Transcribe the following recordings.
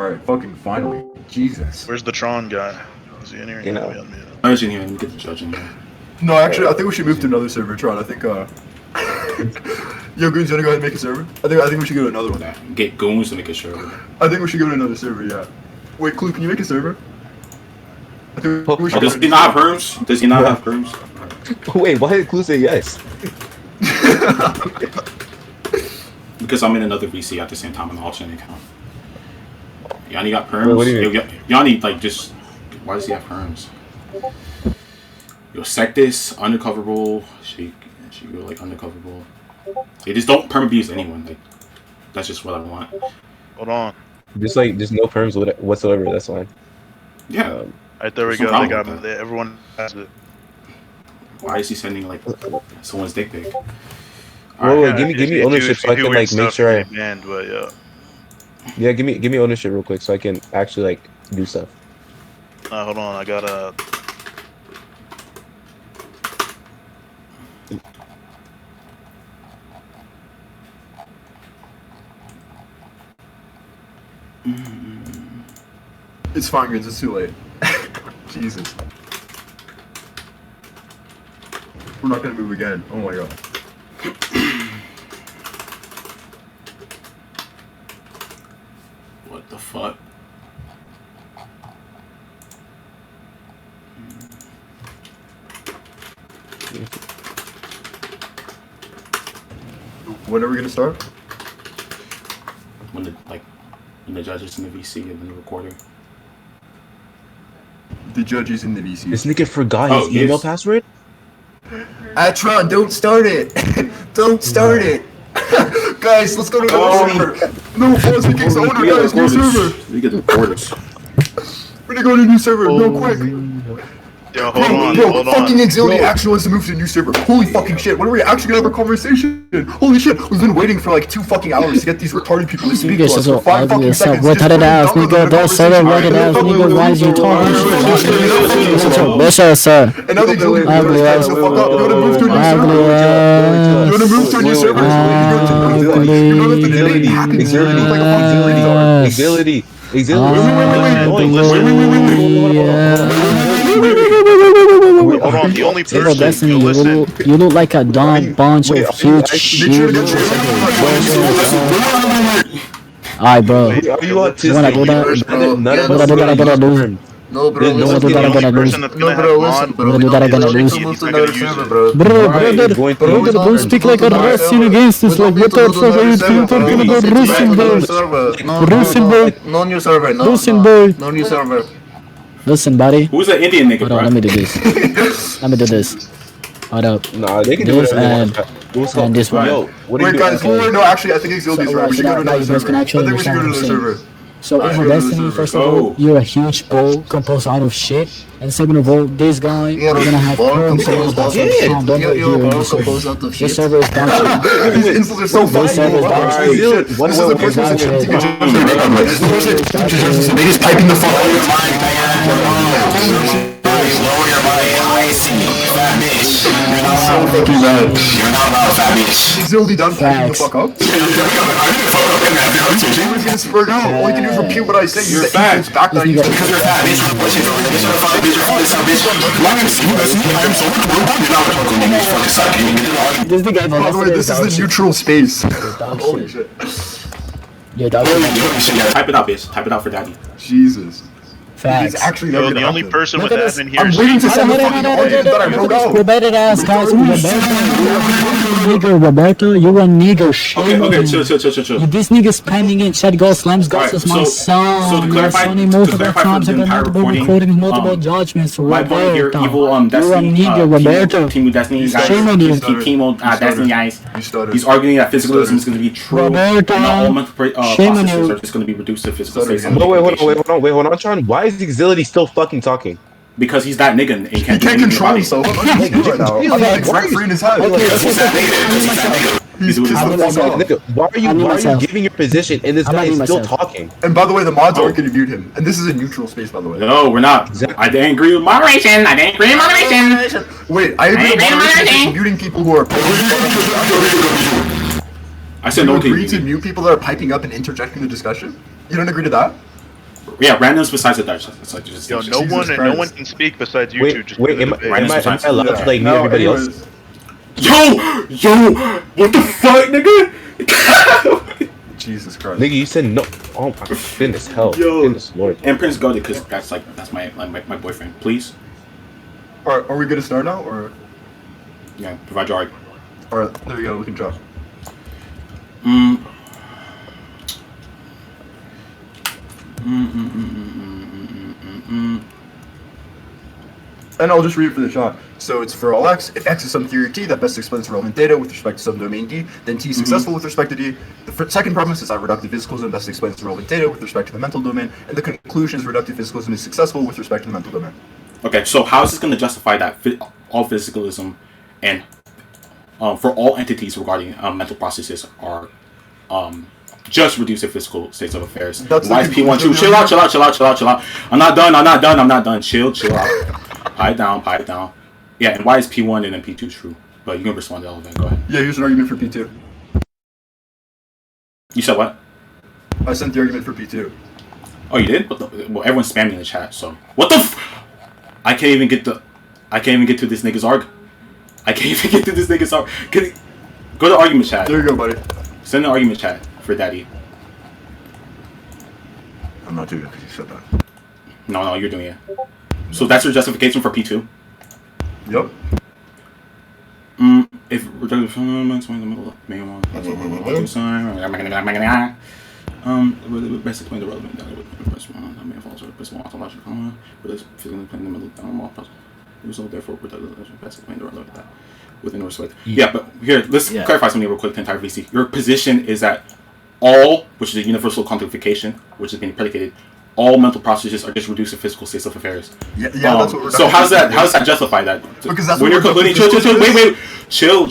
Alright, fucking finally. Jesus. Where's the Tron guy? Is he in here? You know. I was in here. Let me get the judge in here. No, actually, I think we should move to another server, Tron. I think, Yo, Goons, you wanna go ahead and make a server? I think we should go to another one. Get Goons to make a server. I think we should go to another server, yeah. Wait, Clue, can you make a server? I think we should Does he not have perms? Does he not have perms? Wait, why did Clue say yes? Because I'm in another VC at the same time on the alternate account. Yanni got perms. What do you mean? Yanni, like, just... Why does he have perms? Yo, Sectus, undercoverable. She go, like, undercoverable. They just don't perm abuse anyone. Like, that's just what I want. Hold on. Just no perms whatsoever. That's fine. Yeah. Alright, there we go. They got it. Everyone has it. Why is he sending, like, someone's dick pic? Wait, give me ownership so I can like make sure I. Banned, but yeah. Yeah, give me ownership real quick so I can actually like do stuff. Hold on, I gotta. It's fine, Goons, it's too late. Jesus. We're not gonna move again. Oh my god. What the fuck? When are we gonna start? When the judge is in the VC and then the recorder. The judge is in the VC. This nigga forgot his email password? Tron, don't start it! Don't start it! Guys, let's go to another server! No, pause, we kicked the owner, guys, new server! We get the reporters. We're gonna go to a new server, no, quick! Yo, hold on. Fucking Exility actually wants to move to a new server. Holy fucking shit, when are we actually gonna have a conversation? Holy shit, we've been waiting for like 2 fucking hours to get these retarded people to speak to us for 5 fucking seconds. Retarded ass, nigga, don't say that retarded ass, nigga, why is you talking shit? What's up, sir? And now the Exility people are so fuck up. You wanna move to a new server? You wanna move to a new server? You know that the debate happens here, you look like a fucking retard. Exility. Hold on, the only Bro, person Destiny, you listen. you look like a dumb bunch of huge shit. Alright, bro. Are you autistic? You wanna do that? None of You wanna do that? I'm gonna lose. No, bro, You wanna do listen, that? I'm gonna lose. no, bro, listen, bro. You wanna do that? I'm gonna lose. Move to another server, bro. Brother, don't speak like a Russian against this. Like, what the fuck are you talking about? Russian boy. Russian boy. No new server, no. Russian boy. No new server. Listen, buddy. Who's the Indian nigga, Hold on, bro? let me do this. Let me do this. Hold up. Nah, they can do This whatever they want. and this one. Yo, what are Wait, you guys, doing? no, actually, I think Exility's right. We should go to another server. I actually think we should go to another understand what I'm server. So in Destiny, first of all, you're a huge bowl composed out of shit. And second of all, this guy, we're gonna have current servers that's don't know here in this server. This server is down shit. These insults are so funny. This server is down shit. This is the person who's attempting to they just piping the fuck Lower your body, I see you, fat bitch. You're not so allowed. fucking bad. You're not allowed, fat bitch. Exility done piping the Facts. fuck up. He's gonna spur out. All you can do is repeat what I say. You're Use the fat. insults back that you Because you're fat, bitch. You're pushing for it. You're fat, bitch. You're fat, bitch. My name is Steve. I am so cool. You're not fucking with me. Fucking suck. You get it all. This nigga, By the way, this is the neutral space. Dog Holy shit. shit. Yeah, dog shit. Type it out, bitch. Type it out for daddy. Jesus. He's Facts. actually Yo, never the gonna only happen. person with Look at this. admin here I'm is waiting to Steve. send the fucking audience that I wrote out. Roberta ass guys, nigga, Roberto, you're a nigga. Shame Okay, on chill. you. This nigga spamming in chat goes slams goes is my son. So to clarify, Sonny multiple times for I the got entire multiple recording, recordings, multiple judgments. my point here, Roberto, evil you're a Destiny, nigga, Roberto. Team Destiny guys, Shame on you. Team Destiny guys. You started. He's arguing that physicalism is going to be true. Roberto. And not all mental Shame on processes you. are just going to be reduced to physical Stutter. states. Wait, hold on, Tron. Why is Exility still fucking talking? Because he's that nigga and he He can't, can't do anything control about it. himself. Right now. I'm like rent free in his head. He's pissed the fuck off. Nigga, why are you myself. giving your position and this I'm guy not is me still myself. talking? And by the way, the mods aren't going to mute him. And this is a neutral space, by the way. No, we're not. Exactly. I didn't agree with moderation. I didn't agree with moderation. Wait, I agree with moderation is muting people who are. I said You no agree to to mute people that are piping up and interjecting the discussion? You don't agree to that? Yeah, randoms besides the Dutch. It's like just Yo, no one can speak besides you two. Just wait, am I allowed to like mute everybody else? Yo, what the fuck, nigga? Jesus Christ. Nigga, you said no. Oh my goodness, hell. Yo. Goodness Lord. And Prince Goldie, because that's my boyfriend. Please. Are we gonna start now, or? Yeah, provide your argument. Alright, there you go, we can drop. And I'll just read it for the shot. So it's for all x. If x is some theory t that best explains relevant data with respect to some domain d, then t is successful with respect to d. The second premise is that reductive physicalism best explains relevant data with respect to the mental domain, and the conclusion is reductive physicalism is successful with respect to the mental domain. Okay, so how is this going to justify that all physicalism and for all entities regarding mental processes are just reducing physical states of affairs? Why is P1 true? Chill out. I'm not done. Chill out. Pipe down. Yeah, and why is P1 and then P2 true? But you can respond to all of that. Go ahead. Yeah, here's an argument for P2. You said what? I sent the argument for P2. Oh, you did? Well, everyone's spamming in the chat, so what the I can't even get to this nigga's arg. Go to argument chat. There you go, buddy. Send an argument chat for daddy. I'm not doing it because you said that. No, you're doing it. So that's your justification for P2? Yep. If we're talking about in the middle of May 1, best explain the relevant data with the first one. I may have also the ontological comma, but it's physically in the middle of the result, therefore, best explain the relevant data within respect. Yeah, but here, let's clarify something real quick to entire VC. Your position is that all, which is a universal quantification, which is being predicated, all mental processes are just reduced to physical states of affairs. Yeah, that's what we're so how does that justify that? Because that's when what you're concluding. Chill.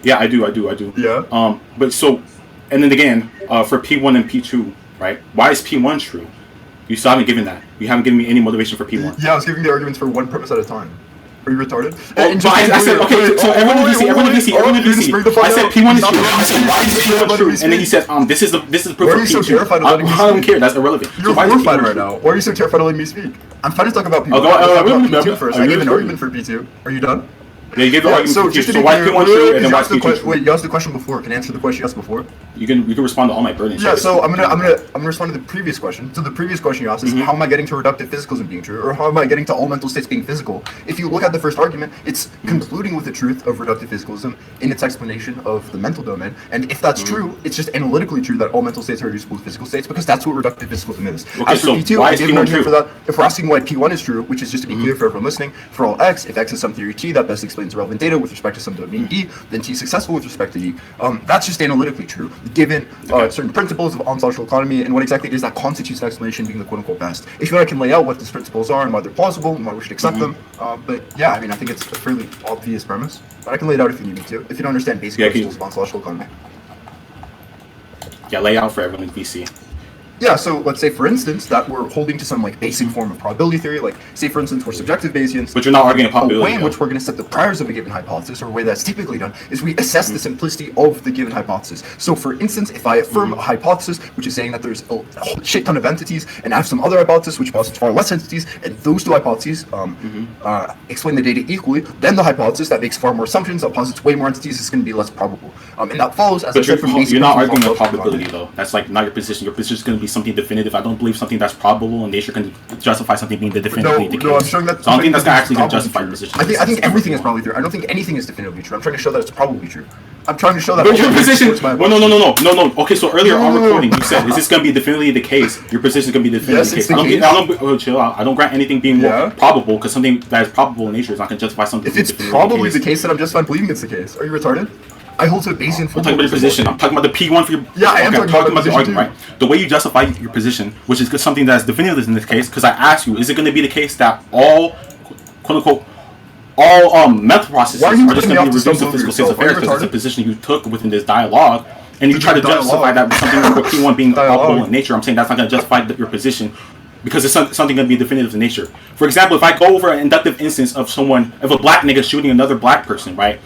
Yeah, I do. Yeah. But so, and then again, for P1 and P2, right? Why is P1 true? You still haven't given that. You haven't given me any motivation for P1. Yeah, I was giving the arguments for one premise at a time. Are you retarded? I said, okay, so everyone in VC. I said P1 is true. Why is P1 true? And then he said, this is the proof Why are of you so P2. terrified of letting me speak? I don't care. That's irrelevant. You're horrified right now. Why are you so terrified of letting me speak? I'm trying to talk about P1. P2 first. I gave an argument for P2. Are you done? Yeah, you gave the argument for P2. So why is P1 true and then why is P2 true? Wait, you asked the question before. Can I answer the question you asked before? You can respond to all my burdens. Yeah, so I'm gonna respond to the previous question. So the previous question you asked is how am I getting to reductive physicalism being true, or how am I getting to all mental states being physical? If you look at the first argument, it's concluding with the truth of reductive physicalism in its explanation of the mental domain. And if that's true, it's just analytically true that all mental states are reducible to physical states because that's what reductive physicalism is. Okay, As for so P2, why I is gave an P1 argument true? for that. If we're asking why P1 is true, which is just to be clear for everyone listening, for all x, if x is some theory t that best explains relevant data with respect to some domain d, then t is successful with respect to d. That's just analytically true, given certain principles of ontological economy and what exactly it is that constitutes an explanation being the quote-unquote best. If you want, I can lay out what these principles are and why they're plausible and why we should accept them. But yeah, I mean, I think it's a fairly obvious premise. But I can lay it out if you need me to, if you don't understand basic principles of ontological economy. Yeah, lay out for everyone in VC. Yeah, so let's say, for instance, that we're holding to some like basic form of probability theory, like say, for instance, we're subjective Bayesians. But you're not arguing a probability. The way in which we're going to set the priors of a given hypothesis, or a way that's typically done, is we assess the simplicity of the given hypothesis. So, for instance, if I affirm a hypothesis, which is saying that there's a shit ton of entities, and I have some other hypothesis which posits far less entities, and those two hypotheses explain the data equally, then the hypothesis that makes far more assumptions, that posits way more entities, is going to be less probable. And that follows, as I said, from basic. You're not arguing a probability, though. That's like not your position. Your position is going to be something definitive. I don't believe something that's probable in nature can justify something being the definitively the case. No, I'm showing that. So I don't think that's actually going to justify your position. I think everything is probably true. I don't think anything is definitively true. I'm trying to show that it's probably true. I'm trying to show that. But your position. No. Okay, so earlier on recording, you said, "Is this going to be definitively the case?" Your position is going to be definitively the case. I don't grant anything being more probable because something that is probable in nature is not going to justify something. If it's probably the case, then I'm just fine believing it's the case. Are you retarded? I hold to a Bayesian. I'm talking about your position. I'm talking about the P1 for your. Yeah, I am talking about the argument, right? The way you justify your position, which is something that's definitive in this case, because I asked you, is it going to be the case that all, quote unquote, all mental processes are just going to be reduced to physical states of affairs because it's a position you took within this dialogue, and you try to justify that with something like P1 being probable in nature. I'm saying that's not going to justify your position. Because it's something going to be definitive in nature. For example, if I go over an inductive instance of a black nigga shooting another black person, right?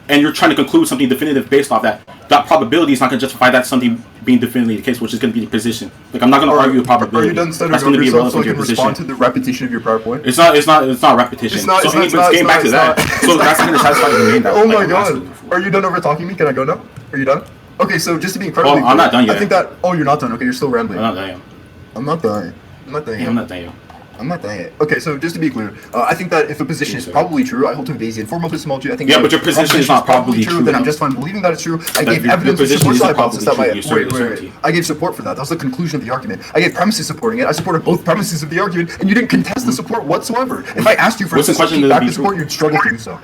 and you're trying to conclude something definitive based off that, that probability is not going to justify that something being definitively the case, which is going to be the position. Like, I'm not going to argue with probability. Are you done stuttering That's going to be yourself irrelevant so I to your can position. respond to the repetition of your prior point? It's not repetition. It's not. So It's getting back to that. So that's not going to satisfy the main. Oh my god. Are you done over talking me? Can I go now? Are you done? Okay, so just to be incredibly I'm not done yet. I think that. Oh, you're not done. Okay, you're still rambling. I'm not done yet. I'm not done. I'm not done yet. I'm not done yet. I'm not done yet. Okay, so just to be clear, I think that if a position is probably true, I hold to Bayesian formal epistemology. I think. Yeah, but your position is not probably true. Then I'm just fine believing that it's true. I gave your evidence to position support is the not hypothesis that probably my true. wait. I gave support for that. That was the conclusion of the argument. I gave premises supporting it. I supported both premises of the argument, and you didn't contest the support whatsoever. If I asked you for feedback to support, you'd struggle to do so.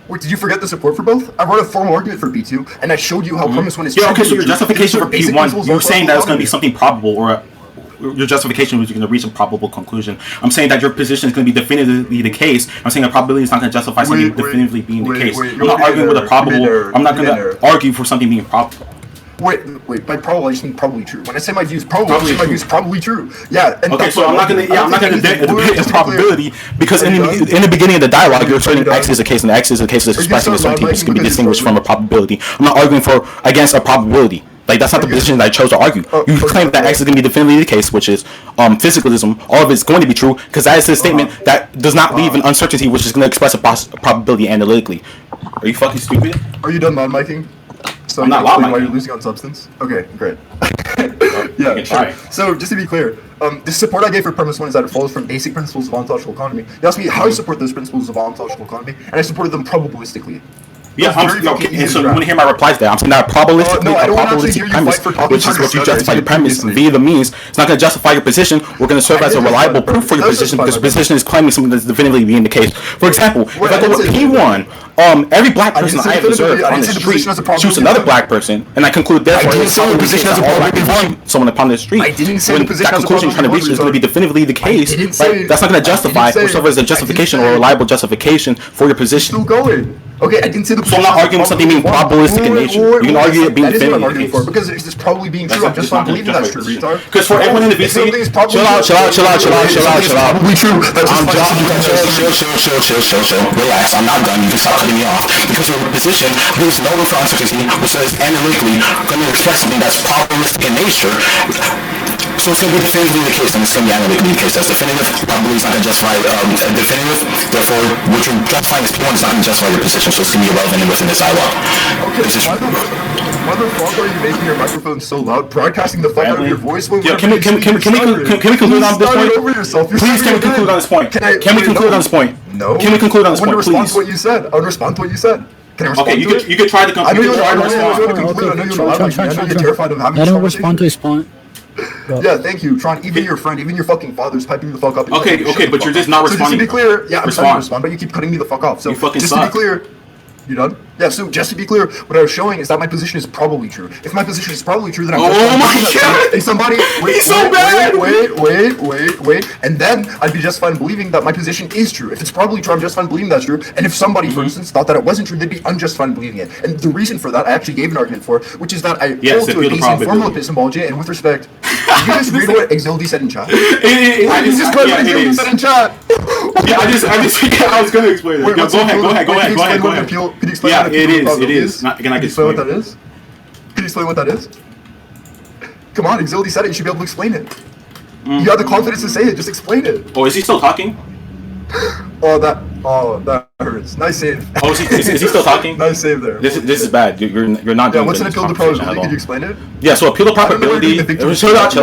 Wait, did you forget the support for both? I wrote a formal argument for B2, and I showed you how premise 1 is true. Yeah, okay, so your justification for P1, you're saying that it's going to be something probable, or your justification was you're going to reach a probable conclusion. I'm saying that your position is going to be definitively the case. I'm saying that probability is not going to justify something definitively being the case. I'm not arguing with a probable. I'm not going to argue for something being probable. Wait, by probable I just mean probably true. When I say my view is probable, I say my view is probably true. Yeah. And okay, so I'm not gonna debate the probability because in the beginning of the dialogue you're asserting X is the case and X is the case is expressing with something which can be distinguished from a probability. I'm not arguing against a probability. Like, that's not the position that I chose to argue. You claim that X is going to be definitively the case, which is physicalism. All of it's going to be true because that is a statement that does not leave an uncertainty, which is going to express a probability analytically. Are you fucking stupid? Are you done loud miking? So I'm not loud miking. Why you're losing on substance? Okay, great. Yeah, sure. So just to be clear, the support I gave for premise 1 is that it follows from basic principles of ontological economy. You asked me how I support those principles of ontological economy, and I supported them probabilistically. Yeah, okay, and so you want to hear my replies there. I'm saying that probabilistically, a probabilistic premise, which is what you justify your premise via the means, it's not going to justify your position. We're going to serve as a reliable proof for your position because your position is claiming something that's definitively being the case. For example, if I go with P1, every black person I have observed on the street shoots another black person, and I conclude therefore it's not the position as a black person someone upon the street. When that conclusion you're trying to reach is going to be definitively the case, right? That's not going to justify or serve as a justification or a reliable justification for your position. Still going. Okay, I didn't say the. So I'm not arguing something being probabilistic in nature. You can argue it being definitively the case. Because it's probably being true. I'm just not believing that's true, retard. Because for everyone in the VC, chill out. Probably true. Chill. Relax. I'm not done. You can stop cutting me off. Because your position leaves no room for uncertainty, which is analytically going to express something that's probabilistic in nature. So it's going to be definitively the case, and it's going to be analytically the case. That's definitive. Probably is not going to justify definitive. Therefore, what you're justifying is P1 is not going to justify your position, so it's going to be irrelevant within this dialogue. Okay, why the fuck are you making your microphone so loud, broadcasting the fuck out of your voice? Yeah, can we conclude on this point? Please, can we conclude on this point? Can we conclude on this point? No. Can we conclude on this point, please? I want to respond to what you said. Can I respond to it? You can try to conclude. I know you're terrified of having Let him respond to his point. Yeah, thank you, Tron. Even your friend, even your fucking father's piping the fuck up. Okay, but you're just not responding. So just to be clear, yeah, I'm trying to respond, but you keep cutting me the fuck off. So you fucking just to be clear, you done? Yeah, so just to be clear, what I was showing is that my position is probably true. If my position is probably true, then I'm oh my god! And somebody wait, and then I'd be just fine believing that my position is true. If it's probably true, I'm just fine believing that's true. And if somebody, for instance, thought that it wasn't true, they'd be unjust fine believing it. And the reason for that, I actually gave an argument for, which is that I hold to a basic formal epistemology, and with respect, did you just read what Exildi said in chat? I just read what Exildi said in chat. Yeah, I was gonna explain it. Go ahead. Could you explain it is. Can I explain what that is? Can you explain what that is? Come on, Exildi said it. You should be able to explain it. You have the confidence to say it. Just explain it. Oh, is he still talking? Oh, that hurts. Nice save. Oh, is he still talking? Nice save there. This is bad. You're not. Yeah, what's an appeal to probability? Could you explain it? Yeah, so appeal to probability. Chill out.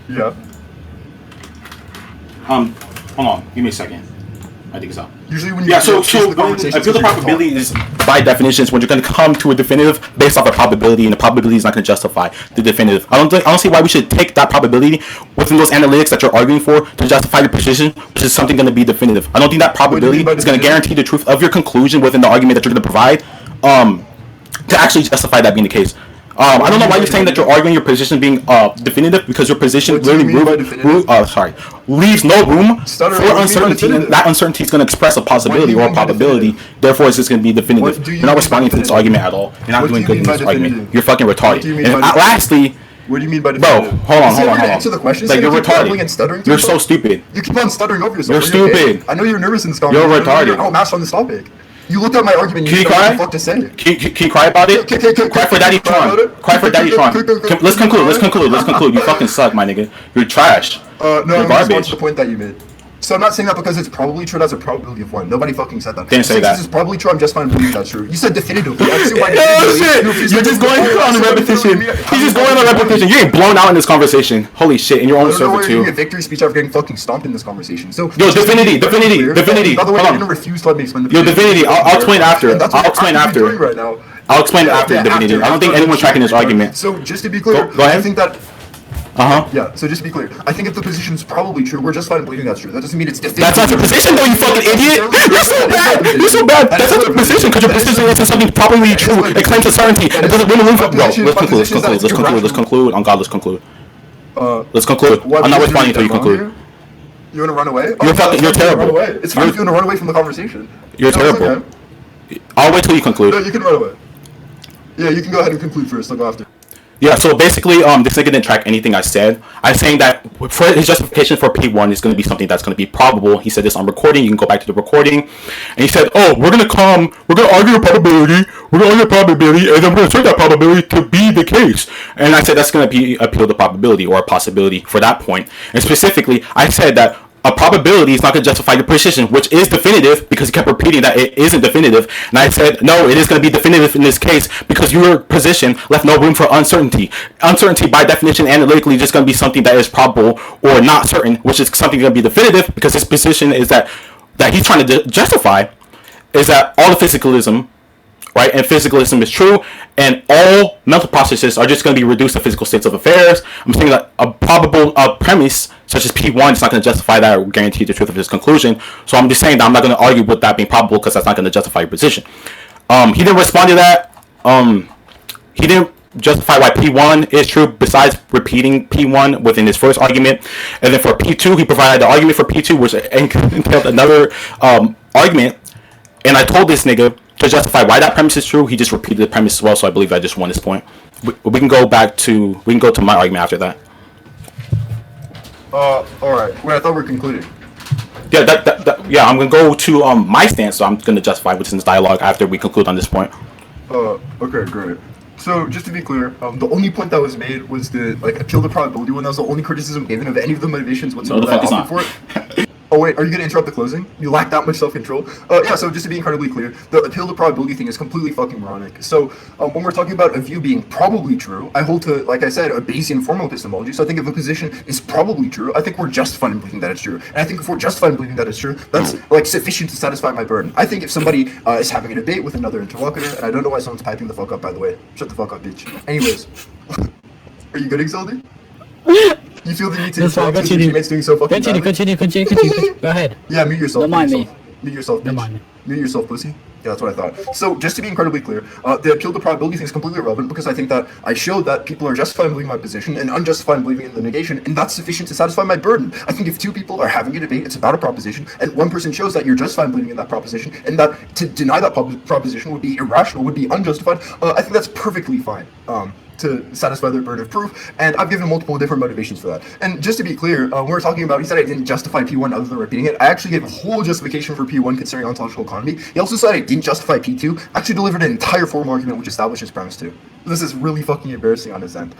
Yeah. Hold on. Give me a second. I think it's up. Usually when you so appeal to probability is by definition when you're going to come to a definitive based off a probability, and the probability is not going to justify the definitive. I don't see why we should take that probability within those analytics that you're arguing for to justify your position, which is something going to be definitive. I don't think that probability is going to guarantee the truth of your conclusion within the argument that you're going to provide to actually justify that being the case. I don't know why you're saying that you're arguing your position being definitive, because your position leaves no room for uncertainty, and that uncertainty is going to express a possibility or a probability. Therefore, it's just going to be definitive. You're not responding to this argument at all. You're not doing good in this argument. You're fucking retarded. And lastly, What do you mean by Bro, definitive? hold on. Answer the question. Like, you're retarded. And retarded. You're so stupid. You keep on stuttering over yourself. You're stupid. I know you're nervous in this conversation. You're retarded. You're outmatched on this topic. You looked at my argument. Can you know cry? what the fuck to say. Can you cry about it? Cry for Daddy Tron. Cry for Daddy Tron. Let's conclude. You fucking suck, my nigga. You're trash. No, you're I'm garbage. just the point that you made. So I'm not saying that because it's probably true. That's a probability of 1. Nobody fucking said that. Didn't say that. This is probably true. I'm just fine believing that's true. You said definitively. Oh shit! You're just going on a repetition. He's just going on a repetition. You're getting blown out in this conversation. Holy shit! In your own server too. You're a victory speech after getting fucking stomped in this conversation. So yo, divinity. By the way, Hold on. you're gonna refuse to let me explain. Yo, divinity. I'll explain after. I'll explain after divinity. I don't think anyone's tracking this argument. So just to be clear, go ahead. I think that. Yeah, so just to be clear, I think if the position's probably true, we're just fine believing that's true. That doesn't mean it's definitive. That's not your position though, you fucking idiot! You're so bad! That's not your position, because your position is something probably true. It claims a certainty. It doesn't really move. Bro, let's conclude. On God, let's conclude. Let's conclude. I'm not responding until you conclude. You wanna run away? You're terrible. It's fine if you wanna run away from the conversation. You're terrible. I'll wait till you conclude. No, you can run away. Yeah, you can go ahead and conclude first. I'll go after. Yeah, so basically, this nigga didn't track anything I said. I'm saying that for his justification for P1 is going to be something that's going to be probable. He said this on recording. You can go back to the recording. And he said, oh, we're going to argue a probability, and then we're going to assert that probability to be the case. And I said that's going to be appeal to probability or a possibility for that point. And specifically, I said that a probability is not going to justify your position, which is definitive, because he kept repeating that it isn't definitive. And I said, no, it is going to be definitive in this case, because your position left no room for uncertainty. Uncertainty, by definition, analytically, is just going to be something that is probable or not certain, which is something going to be definitive, because his position is that he's trying to justify is that all the physicalism, right, and physicalism is true, and all mental processes are just going to be reduced to physical states of affairs. I'm saying that a probable premise such as P1 is not going to justify that or guarantee the truth of his conclusion. So I'm just saying that I'm not going to argue with that being probable, because that's not going to justify your position. He didn't respond to that. He didn't justify why P1 is true besides repeating P1 within his first argument. And then for P2, he provided the argument for P2, which entailed another argument. And I told this nigga to justify why that premise is true. He just repeated the premise as well, so I believe I just won this point. We can go to my argument after that. Alright. Wait, I thought we were concluding. Yeah, I'm gonna go to my stance, so I'm gonna justify within this dialogue after we conclude on this point. Okay, great. So, just to be clear, the only point that was made was the, appeal to probability one. That was the only criticism given of any of the motivations whatsoever that I offered for it. Oh wait, are you gonna interrupt the closing? You lack that much self-control? Yeah, so just to be incredibly clear, the appeal to probability thing is completely fucking moronic. So, when we're talking about a view being probably true, I hold to, like I said, a Bayesian formal epistemology, so I think if a position is probably true, I think we're justified in believing that it's true. And I think if we're justified in believing that it's true, that's, sufficient to satisfy my burden. I think if somebody is having a debate with another interlocutor, and I don't know why someone's piping the fuck up, by the way. Shut the fuck up, bitch. Anyways. Are you good, Exaldi? You feel the need to interrupt your teammates doing so fucking Continue. Go ahead. Yeah, mute yourself. Don't mind me. Mute yourself, bitch. Don't mind me. Mute yourself, pussy. Yeah, that's what I thought. So, just to be incredibly clear, the appeal to probability thing is completely irrelevant, because I think that I showed that people are justified in believing my position and unjustified in believing in the negation, and that's sufficient to satisfy my burden. I think if two people are having a debate, it's about a proposition, and one person shows that you're justified in believing in that proposition, and that to deny that proposition would be irrational, would be unjustified, I think that's perfectly fine. To satisfy their burden of proof, and I've given multiple different motivations for that. And just to be clear, when we're talking about, he said I didn't justify P1 other than repeating it. I actually gave a whole justification for P1 concerning ontological economy. He also said I didn't justify P2, actually delivered an entire formal argument which establishes premise 2. This is really fucking embarrassing on his end.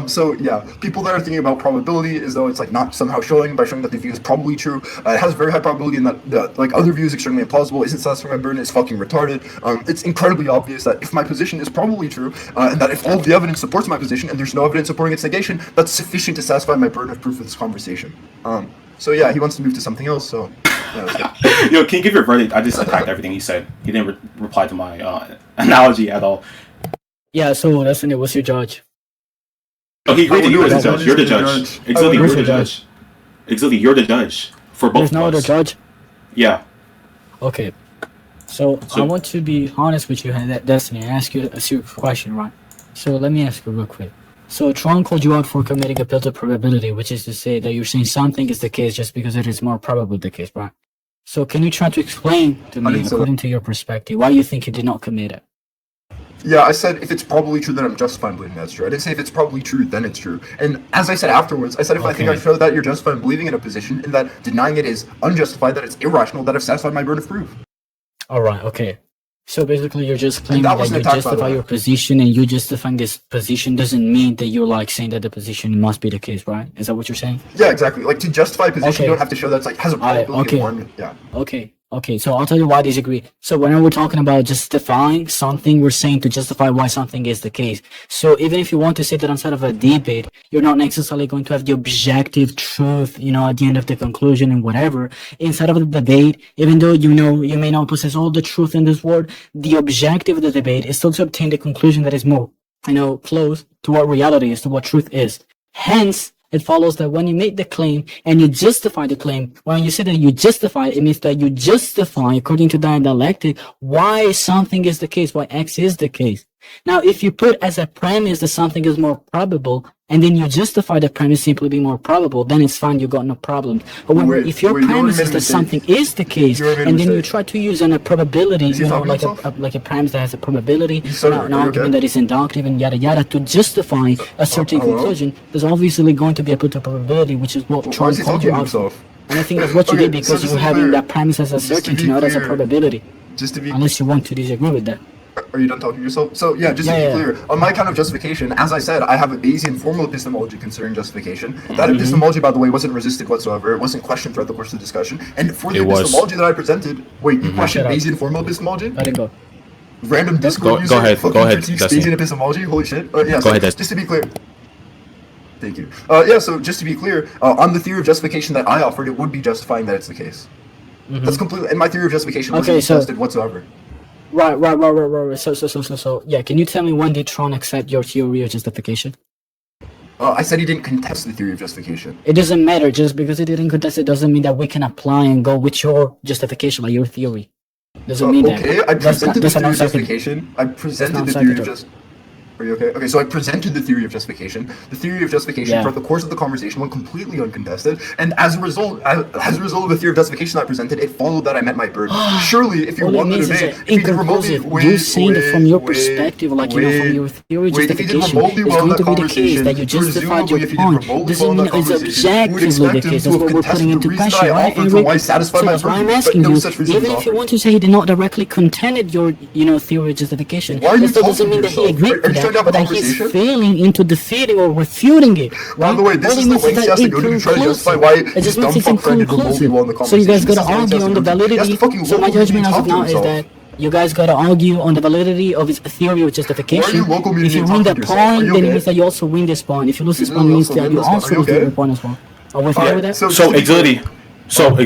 So yeah, people that are thinking about probability as though it's not somehow showing that the view is probably true. It has very high probability, and that other views extremely implausible, isn't satisfying my burden, is fucking retarded. It's incredibly obvious that if my position is probably true, and that if all of the evidence supports my position and there's no evidence supporting its negation, that's sufficient to satisfy my burden of proof of this conversation. So yeah, he wants to move to something else, so yeah, Yo, can you give your verdict? I just attacked everything he said. He didn't reply to my analogy at all. Yeah, so that's it. What's your judge? Oh, he agreed to you as a judge. You're the judge. Exildi, you're the judge. Exildi, you're the judge for both. There's no other judge? Yeah. Okay. So I want to be honest with you, Destiny, and ask you a serious question, right? So let me ask you real quick. So Tron called you out for committing appeal to probability, which is to say that you're saying something is the case just because it is more probable the case, right? So can you try to explain to me, according to your perspective, why you think you did not commit it? Yeah, I said if it's probably true, then I'm justified in believing that's true. I didn't say if it's probably true, then it's true. And as I said afterwards, I said if I think I show that you're justified in believing in a position and that denying it is unjustified, that it's irrational, that I've satisfied my burden of proof. All right. Okay. So basically, you're just claiming that that wasn't you attacked, by the justify way. your position, and you justifying this position doesn't mean that you're like saying that the position must be the case, right? Is that what you're saying? Yeah, exactly. Like to justify a position, Okay. you don't have to show that it's like has a probability of one. Yeah. Okay, so I'll tell you why I disagree. So whenever we're talking about justifying something, we're saying to justify why something is the case. So even if you want to say that inside of a debate, you're not necessarily going to have the objective truth, at the end of the conclusion and whatever. Inside of the debate, even though you may not possess all the truth in this world, the objective of the debate is still to obtain the conclusion that is more, close to what reality is, to what truth is. Hence, it follows that when you make the claim and you justify the claim, when you say that you justify, it means that you justify, according to that dialectic, why something is the case, why X is the case. Now, if you put as a premise that something is more probable, and then you justify the premise simply being more probable, then it's fine, you got no problem. However, if your premise is that something is the case, and then you try to use a probability, like a premise that has a probability, an argument that is inductive and yada yada, to justify a certain conclusion, there's obviously going to be a probability, which is what Tron called you out for. And I think that's what you did because you're having that premise as a certainty, not as a probability. Unless you want to disagree with that. Are you done talking to yourself? So yeah, just to be clear, on my kind of justification, as I said, I have a Bayesian formal epistemology concerning justification. That epistemology, by the way, wasn't resisted whatsoever. It wasn't questioned throughout the course of the discussion. And for the epistemology that I presented, wait, you questioned Bayesian formal epistemology? Let it go. Random Discord user go ahead, critiques Dustin. Bayesian epistemology? Holy shit. Go ahead, Dustin. Just to be clear. Thank you. So just to be clear, on the theory of justification that I offered, it would be justifying that it's the case. That's completely, and my theory of justification wasn't tested whatsoever. Right. So, yeah, can you tell me when did Tron accept your theory of justification? I said he didn't contest the theory of justification. It doesn't matter. Just because he didn't contest it doesn't mean that we can apply and go with your justification, like your theory. Doesn't mean that. Okay, I presented the theory of justification. I presented the theory of justification. Are you okay? Okay, so I presented the theory of justification. The theory of justification throughout the course of the conversation went completely uncontested, and as a result of the theory of justification I presented, it followed that I met my burden. Surely, if you won the debate, if you remotely you saying that from your perspective, like from your theory justification, it's going to be the case that you justified your point. Doesn't mean it's objectively the case. That's what we're putting into question, right? So that's why I'm asking you. Even if you want to say he did not directly contended your, theory of justification, that still doesn't mean that he agreed to that. But that he's failing into defeating or refuting it. Right? By the way, this is the length he has to go to try to justify why it just means it's inconclusive. So you guys gotta argue on the validity. So my judgment as of now is that you guys gotta argue on the validity of his theory of justification. If you win that point, then it means that you also win this point. If you lose this point, it means that you also lose the point as well. Are we fair with that? So Exility. So he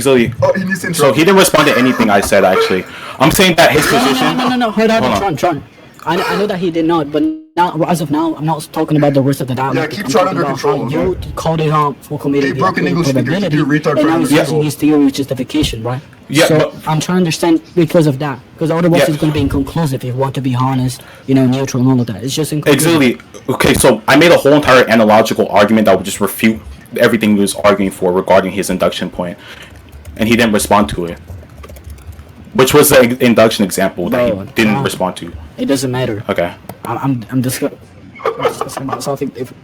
didn't respond to anything I said, actually. I'm saying that his position... No. Hold on, Tron. I know that he did not, but now, as of now, I'm not talking about the rest of the dialogue. Yeah, keep Tron under control. You called it out for committing the probability, and now he's using his theory of justification, right? Yeah, so I'm trying to understand because of that, because otherwise it's going to be inconclusive if you want to be honest, neutral and all of that. It's just inconclusive. Exactly. Okay, so I made a whole entire analogical argument that would just refute everything he was arguing for regarding his induction point, and he didn't respond to it. Which was the induction example that he didn't respond to. It doesn't matter. Okay. I'm discussing about something different.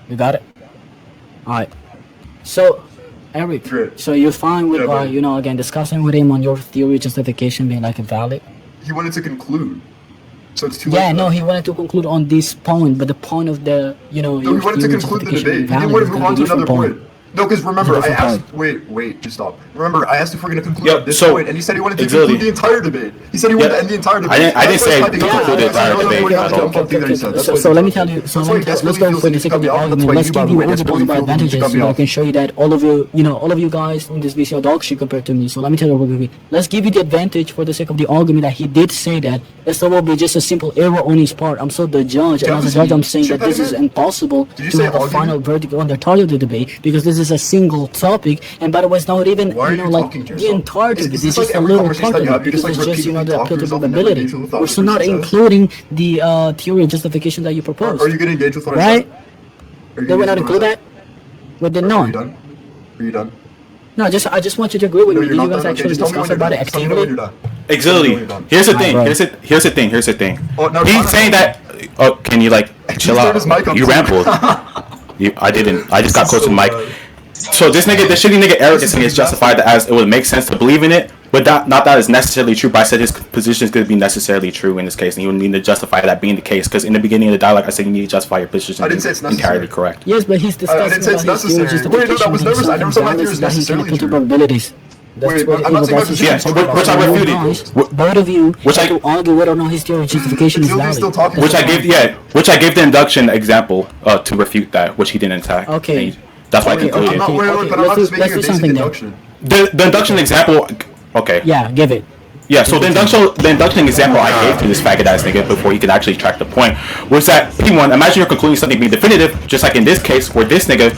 You got it? Alright. So, Eric, so you're fine with, again, discussing with him on your theory justification being like invalid? He wanted to conclude. So it's too late. Yeah, no, he wanted to conclude on this point, but the point of the, No, he wanted to conclude the debate. He didn't want to move on to another point. No, because remember, I asked. Wait, just stop. Remember, I asked if we're going to conclude at this point, and he said he wanted to conclude the entire debate. He said he wanted to end the entire debate. I didn't say conclude the entire debate. So let me tell you. So let's go for the sake of the argument. Let's give you all the possible advantages, so I can show you that all of you guys in this VCR dog shit compared to me. So let me tell you what we're going to be. Let's give you the advantage for the sake of the argument that he did say that. It's probably just a simple error on his part. I'm still the judge, and as a judge, I'm saying that this is impossible to have a final verdict on the target of the debate because this is a single topic, and by the way, it's not even the entirety. It's just a little part of it because it's just the appeal to probability. We're still not including the theory of justification that you proposed. Are you going to engage with what I said? Right? Did we not include that? We did not. Are you done? No, I just want you to agree with me. Did you guys actually discuss about it actively? Exactly. Here's the thing. Here's the thing. Oh, no, He's saying that. Oh, can you like chill out? You rambled. I didn't. I just got close to the mic. So this shitty nigga Eric is saying it's justified as it would make sense to believe in it, but not that is necessarily true. But I said his position is going to be necessarily true in this case, and he would need to justify that being the case. Because in the beginning of the dialogue, I said you need to justify your position. I didn't say it's necessary. Entirely correct. Yes, but he's discussing I didn't say it's necessary. Wait, no, that was never. I never said my theory is necessarily true. Probabilities. Wait, I'm not saying my position is true. Which I refuted. Both of you had to argue whether or not his theory justification is valid. Which I gave the induction example to refute that, which he didn't attack. Okay. That's why I concluded. But I'm not just making a basic induction. The induction example. Okay. Yeah, give it. Yeah, so the induction example I gave to this faggot ass nigga before he could actually track the point was that P1, imagine you're concluding something being definitive, just like in this case where this nigga,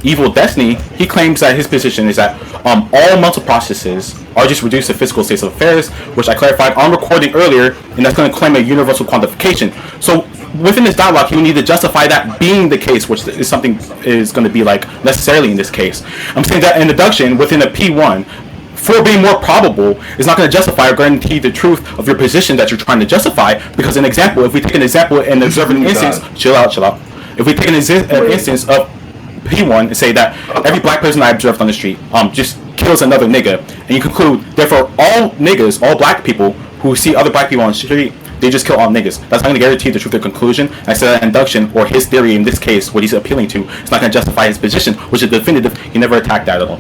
Evil Destiny, he claims that his position is that all mental processes are just reduced to physical states of affairs, which I clarified on recording earlier, and that's going to claim a universal quantification. So within this dialogue, he would need to justify that being the case, which is something is going to be like necessarily in this case. I'm saying that an induction within a P1 for being more probable is not going to justify or guarantee the truth of your position that you're trying to justify, because an example, if we take an example and observe an instance, chill out. If we take an instance of P1 and say that every black person I observed on the street just kills another nigga, and you conclude, therefore, all niggas, all black people who see other black people on the street, they just kill all niggas. That's not going to guarantee the truth of the conclusion. I said that induction, or his theory in this case, what he's appealing to, is not going to justify his position, which is definitive. He never attacked that at all.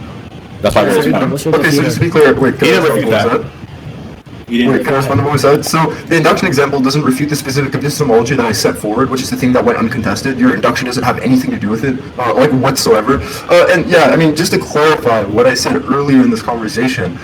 That's why Okay, so just to be clear, wait, can I respond to what was said? So the induction example doesn't refute the specific epistemology that I set forward, which is the thing that went uncontested. Your induction doesn't have anything to do with it, like whatsoever. And yeah, I mean, just to clarify what I said earlier in this conversation,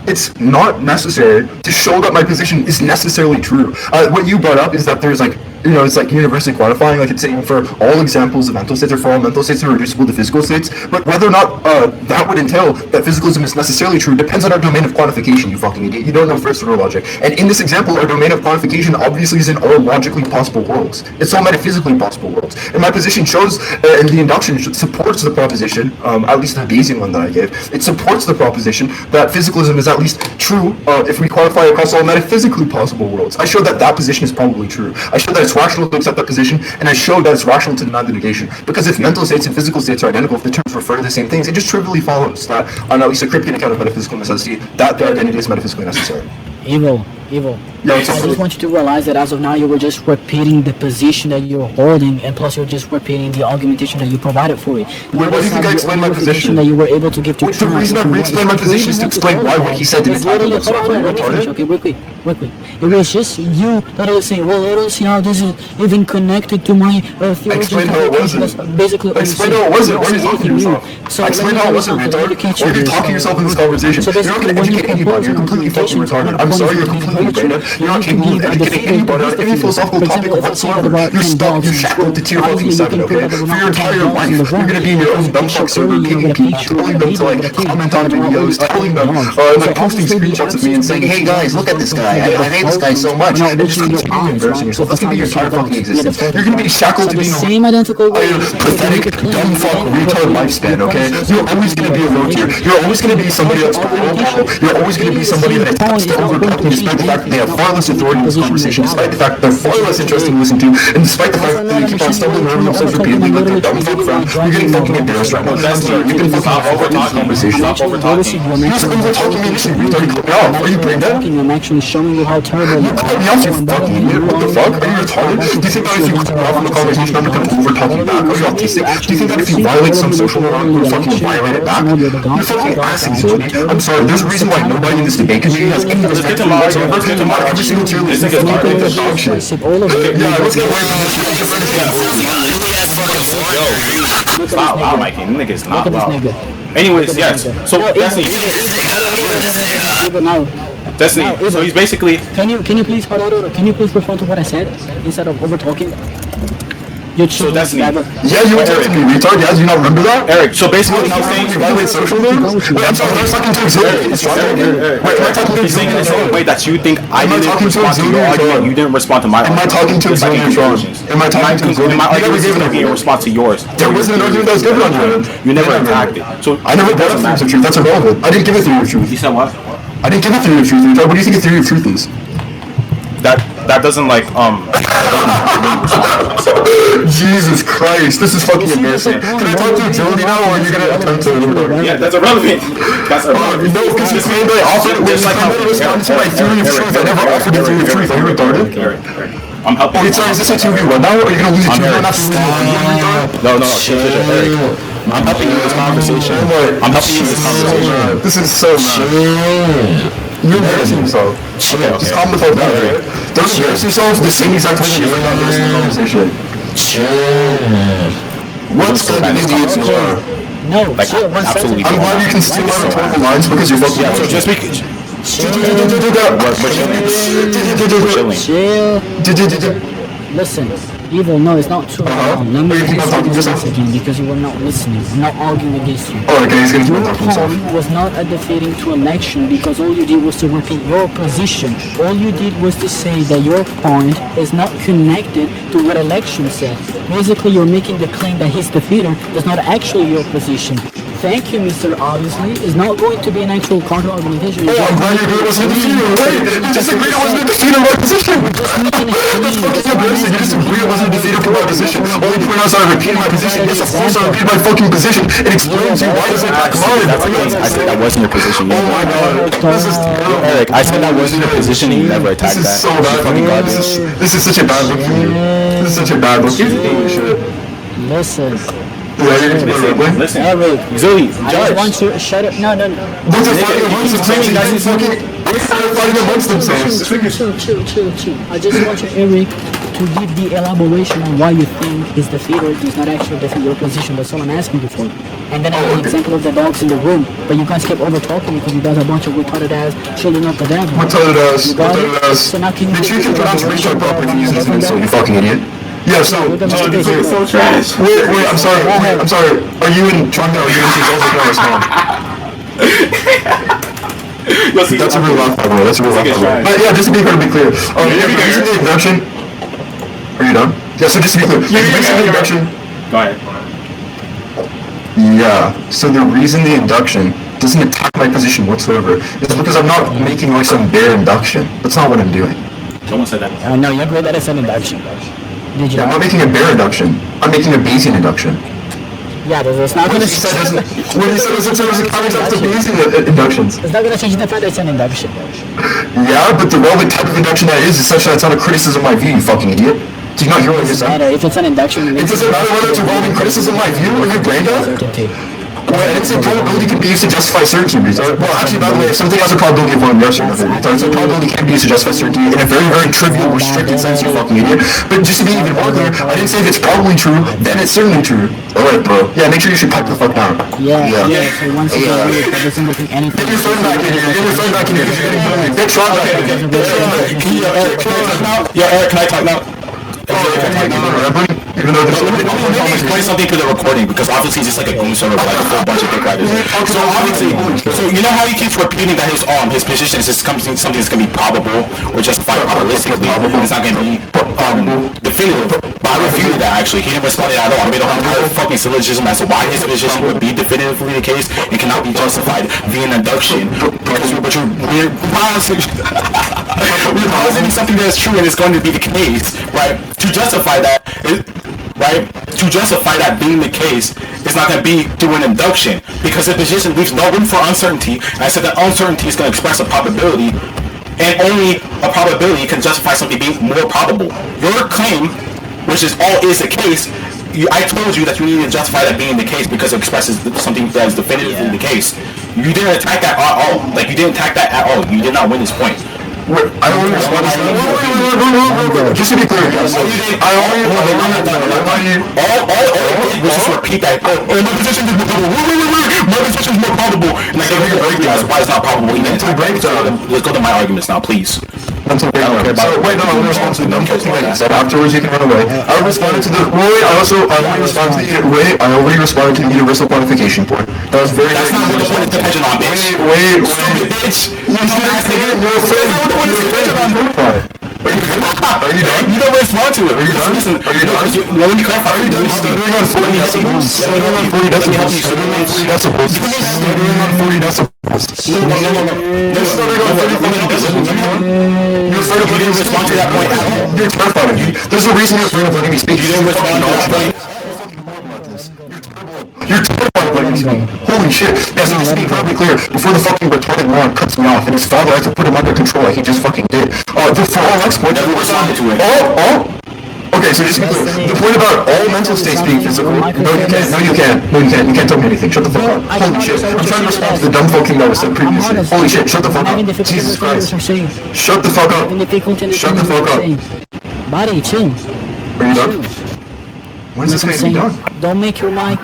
it's not necessary to show that my position is necessarily true. What you brought up is that there's like, it's like universally quantifying, like it's saying for all examples of mental states or for all mental states that are reducible to physical states. But whether or not that would entail that physicalism is necessarily true depends on our domain of quantification, you fucking idiot. You don't know first order logic. And in this example, our domain of quantification obviously is in all logically possible worlds. It's all metaphysically possible worlds. And my position shows, and the induction supports the proposition, at least the Bayesian one that I gave, it supports the proposition that physicalism is at least true if we quantify across all metaphysically possible worlds. I showed that that position is probably true. I showed that it's rational to accept that position, and I showed that it's rational to deny the negation. Because if mental states and physical states are identical, if the terms refer to the same things, it just trivially follows that on at least a Kripkean account of metaphysical necessity, that their identity is metaphysically necessary. Evil. Yeah, I just want you to realize that as of now you were just repeating the position that you're holding, and plus you're just repeating the argumentation that you provided for it. Wait, what do you think I explained my position? That you were able to give to the reason I re-explained my position is to explain why what he said didn't happen whatsoever. Okay, real quick. It was just you that was saying, well, I don't see how this is even connected to my theory. Explain how it wasn't. Basically, explain how it wasn't. Why are you talking to yourself? Explain how it wasn't, retard. Why are you talking yourself in this conversation? You're not going to educate anybody. You're completely fucking retarded. I'm sorry, you're completely brain dead. You're not capable of educating anybody on any philosophical topic whatsoever. You're stuck. You're shackled to tier fucking 7, okay? For your entire life, you're going to be in your own dumbfuck server, pinging people, telling them to like comment on videos, telling them, like posting screenshots of me and saying, hey guys, look at this guy. I hate this guy so much. And just continue embarrassing yourself. That's going to be your entire fucking existence. You're going to be shackled to being a pathetic, dumb fuck, retard lifespan, okay? You're always going to be a low tier. You're always going to be somebody that's below. You're always going to be somebody that attempts to overtalk, despite the fact that they have far less authority in this conversation, despite the fact that they're far less interesting to listen to, and despite the fact that they keep on stumbling over themselves repeatedly with their dumb fuck friend. You're getting fucking embarrassed right now. I'm sorry, you can fucking overtalk this conversation. Stop overtalking. You're just overtalking me initially. You're starting to cut me off. Are you brain dead? I'm actually showing you how terrible you cut me off, you fucking idiot. What the fuck? Are you retarded? Do you think that if you cut me off in the conversation, I'm going to overtalk you back? Are you autistic? Do you think that if you violate some social norm, you'll fucking violate it back? You're fucking assing to me. I'm sorry, there's a reason why nobody in this debate community has any respect for me whatsoever. Every single tier list is retarded. That's dog shit. Yeah, let's get away from this shit. Wow, Mikey, nigga's not wow. Anyways, yes. So Destiny. So he's basically. Can you please hold on? Can you please refer to what I said instead of over talking? So Destiny. Yeah, you interrupted me, retard. Yeah, do you not remember that? Eric, so basically he's saying you violate social norms? Wait, I'm sorry, there's fucking to auxiliary. Wait, am I talking to he's saying in the same way that you think I didn't respond to your argument, you didn't respond to my argument. Am I talking to auxiliary Tron? Am I talking to auxiliary? My argument is going to be in response to yours. There wasn't an argument that was given on your end. You never attacked it. So I never brought up theories of truth. That's irrelevant. I didn't give a theory of truth. You said what? I didn't give a theory of truth, retard. What do you think a theory of truth is? That doesn't like Jesus Christ, this is fucking embarrassing. Can I talk to Jody now, or are you gonna attempt to? Yeah, that's irrelevant. That's irrelevant. No, because this man I offered just like how responded to my theory of truth. I never offered a theory of truth. Are you retarded? I'm helping. Wait, sorry, is this a 2v1 now? Or are you gonna lose a 2v1 after losing a 1v1? No, Eric. I'm helping you in this conversation. I'm helping you in this conversation. This is so mad. You're embarrassing yourself. Okay. Just calm the fuck down, right? Don't embarrass yourself the same exact way you're not embarrassing the conversation. What's good in idiots are? No, Like, chill, one absolutely. I'm glad you can steal my rhetorical lines because you're fucking Yeah, so just because. chill. Listen, evil, no, it's not true. Let me just again because you were not listening. I'm not arguing against you. Oh, okay, he's gonna do Your it himself. point was not a defeating to an action because all you did was to repeat your position. All you did was to say that your point is not connected to what election said. Basically, you're making the claim that his defeater is not actually your position. Thank you, Mr. Obviously. It's not going to be an actual counter argumentation. Oh, I'm glad you agreed it wasn't a defeater. Wait, you just agreed it wasn't a defeater in my position. Just making a claim. That's fucking embarrassing. You just agreed it wasn't a defeater for my position. Only point out is I repeated my position. Yes, of course I repeated my fucking position. It explains you why does it attack mine. That's the thing. I said that wasn't your position. Oh my god. This is terrible. Eric, I said that wasn't your position and you never attacked This that. is so bad. This is such a bad look for you. This is such a bad look for you. Holy shit. Listen. Listen. Eric, Zoe, I just want you to shut up. No. What's the fighting amongst themselves? They're fighting amongst themselves. Chill. I just want you, Eric, to give the elaboration on why you think his defeater does not actually defeat your position. That's all I'm asking you for. And then I have an example of the dogs in the room, but you guys kept over talking because you guys are a bunch of retarded ass children of the devil. Retarded ass. So now can you Did you pronounce racial properly using this insult, you fucking idiot? Yeah, so, just to be clear. So trash. Wait, I'm sorry. Are you in Tron or are you in Physicalism? No, respond. That's a real laugh, by the way. That's a real laugh, by the way. But yeah, just to be incredibly clear. The reason the induction... Are you done? Yeah, so just to be clear. The reason the induction... Go ahead. Yeah, so the reason the induction doesn't attack my position whatsoever is because I'm not making like some bare induction. That's not what I'm doing. Someone said that. No, you agreed that it's an induction. Did you? Yeah, I'm not making a bare induction. I'm making a Bayesian induction. Yeah, it's not When gonna. he said it was a counterexample to Bayesian inductions. It's not gonna change the fact that it's an induction. Yeah, but the relevant type of induction that is such that it's not a criticism of my view, you fucking idiot. Do you not hear what I just said? If it's an induction, It doesn't matter whether it's a relevant criticism of my view or your brain does. Well, and it's a probability can be used to justify certainty, retard. Well, actually, by the way, if something has a probability of 1, yes or no, retard. So probability can be used to justify certainty in a very, very trivial, restricted sense, you fucking idiot. But just to be even more clear, I didn't say if it's probably true, then it's certainly true. Alright, bro. Yeah, make sure you should pipe the fuck down. Yeah. So once you get rid of every single thing, anything. Get your phone back in here. Get your phone back in here. You're getting bullied. Get Tron back in here. Yeah, Eric, can I talk now? Even though there's Let me explain something to the recording because obviously it's just like a goon server with like a whole bunch of dick riders. So obviously, so you know how he keeps repeating that his position is just something that's gonna be probable or justified probabilistically. It's not gonna be definitive. But I refuted that actually. He didn't respond to that at all. I made a whole entire fucking syllogism as to why his position would be definitively the case and cannot be justified via an induction because we're positing something that is true and it's going to be the case, right? To justify that. Right? To justify that being the case, it's not going to be through an induction because the position leaves no room for uncertainty. And I said that uncertainty is going to express a probability, and only a probability can justify something being more probable. Your claim, which is all is the case, I told you that you need to justify that being the case because it expresses something that is definitively the case. You didn't attack that at all. Like, you didn't attack that at all. You did not win this point. I only respond to just to be clear, guys. All was just repeat that. My position is more probable. My position is more probable. And I gave you a breakdown. Why it's not probable? Let's go to my arguments now, please. So wait, no, I'm respond to the dumb thing that you said. Afterwards, you can run away. I responded to the I already responded to the universal quantification point. That was very. That's not what the point is dependent on, bitch. Wait, bitch. Are you done? You don't respond to it. Are you done? Are you done? Let me clarify. Are you done? Stuttering on 40 decibels. Stuttering on 40 decibels. Stuttering on 40 decibels. Stuttering on 40 decibels. You're afraid of letting me respond to that point. You're terrified of me. There's a reason you're afraid of letting me speak. You didn't respond to that point. You're terrified of letting me speak. Holy shit. Yeah, so just to be incredibly clear, before the fucking retarded moron cuts me off and his father had to put him under control like he just fucking did. The for all exploits, never responded to it. Okay, so just to be clear, the point about all mental states being physical, no you can't tell me anything, shut the fuck up. Holy shit, I'm trying to respond to the dumb fucking that was said previously. Holy shit, shut the fuck up. Jesus Christ. Shut the fuck up. Shut the fuck up. Buddy, chill. Are you done? When is this going to be done? Don't make your mic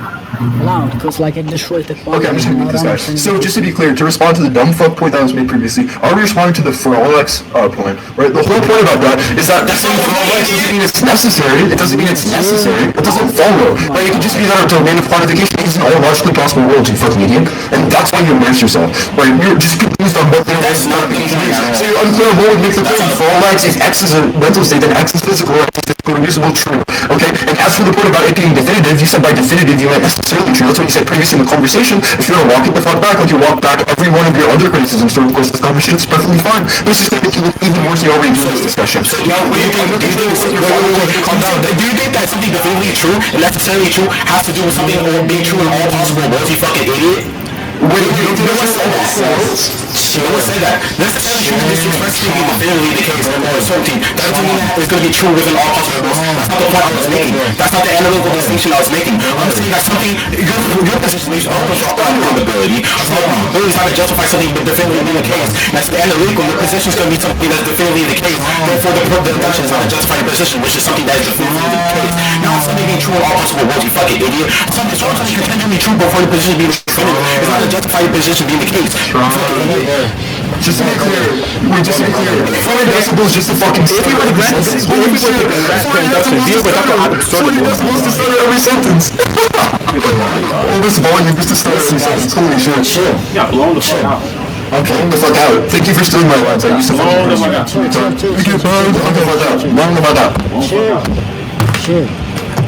loud, because like it destroys the quality. Okay, I'm just gonna mute this guy. So just to be clear, to respond to the dumb fuck point that was made previously, are we responding to the for all X point? Right? The whole point about that is that saying for all X doesn't mean it's necessary. It doesn't mean it's necessary. It doesn't follow. Right? It can just be that our domain of quantification is in all logically possible worlds, you fucking idiot. And that's why you immerse yourself. Right? You're just confused on what they're not being used. So you're unclear of what would make the claim for all X if X is a mental state, then X is physical, X is reproducible, true. Okay? And as for the point about it being definitive, you said by definitive you meant necessarily true. That's what you said previously in the conversation. If you're gonna walk it the fuck back like you walk back every one of your other criticisms during the course of this conversation, it's perfectly fine. This is gonna make you look even worse than you already do in this discussion. Do you think that something definitively true and necessarily true has to do with something being true in all possible worlds, you fucking idiot? Wait, you know what said that? Necessarily true is expressly being definitively the case or certainty. That doesn't mean that it's going to be true within all possible worlds. That's not the point I was making. That's not the analytical distinction I was making. I'm saying that something, your position is probability. Probability is not to justify something but definitively being the case. That's the analytical. Your position is going to be something that's definitively the case. Therefore, the deduction is not to justify your position, which is something that is definitively the case. Now, something being true in all possible worlds, you fucking idiot. Something can be true before the position being definitive. It's not to justify your position being the case. Just to be clear, just to be clear, 40 decibels just a fucking if you were to grant this, 40 decibels to start every sentence. All this volume just to start every sentence. Holy shit. Yeah, blown the fuck out. I'm blowing the fuck out. Thank you for stealing my lines. I used to fucking blow the fuck out. Blown the fuck out. Sure.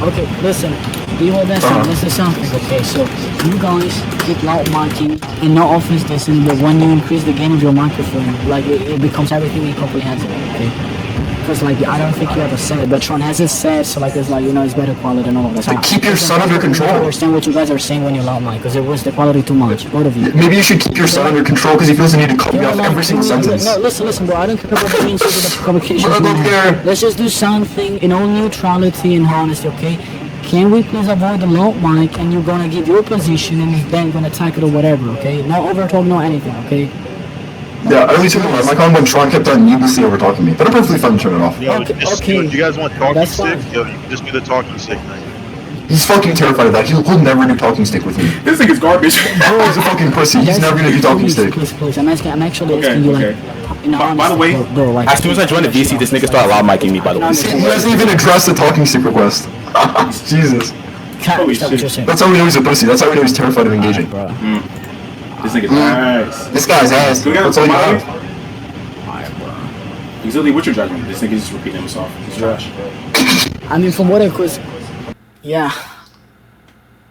Okay, listen. This is something, okay, so you guys keep loud micing and no offense listen, but when you increase the gain of your microphone, like it becomes everything incomprehensible, okay? Because like I don't think you have a set, but Tron has a set, so like it's like it's better quality than all of this. Keep your son under control. I understand what you guys are saying when you loud mic, because it was the quality too much, both of you. Maybe you should keep your son under control because he feels the need to cut me off every single sentence. No, listen, bro. I don't care about the means of the communication. Let's just do something in all neutrality and honesty, okay? Can we please avoid the loud mic and you're gonna give your position and then gonna attack it or whatever, okay? No overtalk, no anything, okay? Yeah, I only took my mic on when Tron kept on needlessly overtalking me, but I'm perfectly fine to turn it off. Yo, okay. You guys want talking That's stick? fine. Yo, you can just do the talking stick thing. He's fucking terrified of that. He'll never do talking stick with me. This thing is garbage. Bro, he's a fucking pussy. He's never gonna do talking stick. Please. I'm actually asking you like... By the way, as soon as I joined the VC, this nigga started loud micing me, by the way. He hasn't even addressed the talking stick request. Jesus. That's how we know he's a pussy. That's how we know he's terrified of engaging. This nigga's nice. This guy's ass. That's all you have. Alright, bro. Exactly, what's your judgment? This nigga's just repeating himself. He's trash. I mean, from what I was... Yeah.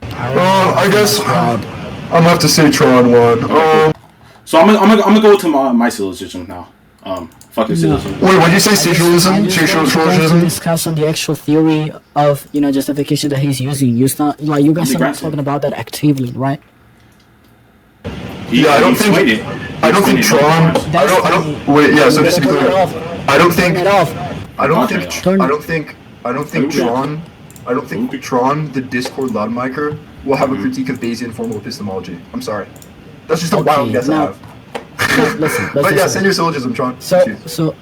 I guess I'm gonna have to say Tron won. So I'm gonna go to my syllogism now. Fucking syllogism. Wait, what did you say? Syllogism? Discuss on the actual theory of justification that he's using. You guys are not talking about that actively, right? Yeah, I don't think Tron. Wait, yeah. So just to be clear, I don't think Tron, the Discord loudmiker, will have a critique of Bayesian formal epistemology. I'm sorry. That's just a wild guess I have. But yeah, send your syllogism, Tron. So,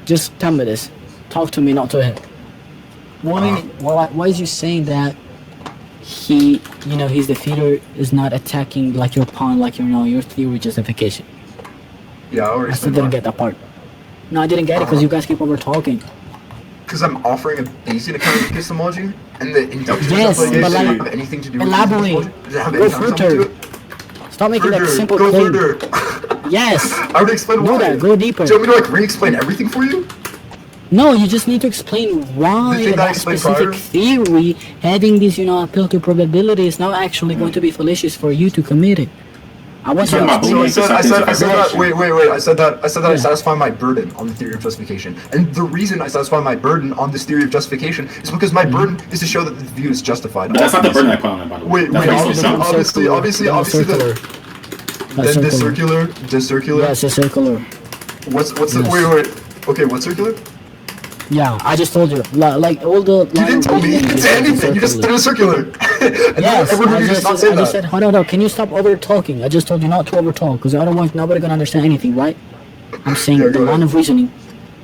just tell me this. Talk to me, not to him. Why is you saying that he's defeater is not attacking like your pawn, like your theory justification? Yeah, I still didn't get that part. No, I didn't get it because you guys keep over talking. Because I'm offering a Bayesian account of epistemology, and the induction doesn't have anything to do with elaborate. Go further. Stop making that simple claim. Yes. I would explain why. That. Go deeper. Do you want me to re-explain everything for you? No, you just need to explain why that specific theory having this, appeal to probability is not actually going to be fallacious for you to commit it. I want you Talking to about explain who it. I said that. Wait. I said that I Yeah. satisfy my burden on the theory of justification, and the reason I satisfy my burden on this theory of justification is because my burden is to show that the view is justified. But that's not the burden I put on it, by the way. Wait, That's what you said. obviously, the circular. Yes, it's circular. What's the Yes. wait? Okay, what's circular? Yeah, I just told you. Like all the. You didn't tell me anything. You just did a circular. And Yes, everybody just not say I just that. said, hold on, can you stop over talking? I just told you not to over talk, because otherwise nobody gonna understand anything, right? I'm saying Yeah, the go line ahead. of reasoning,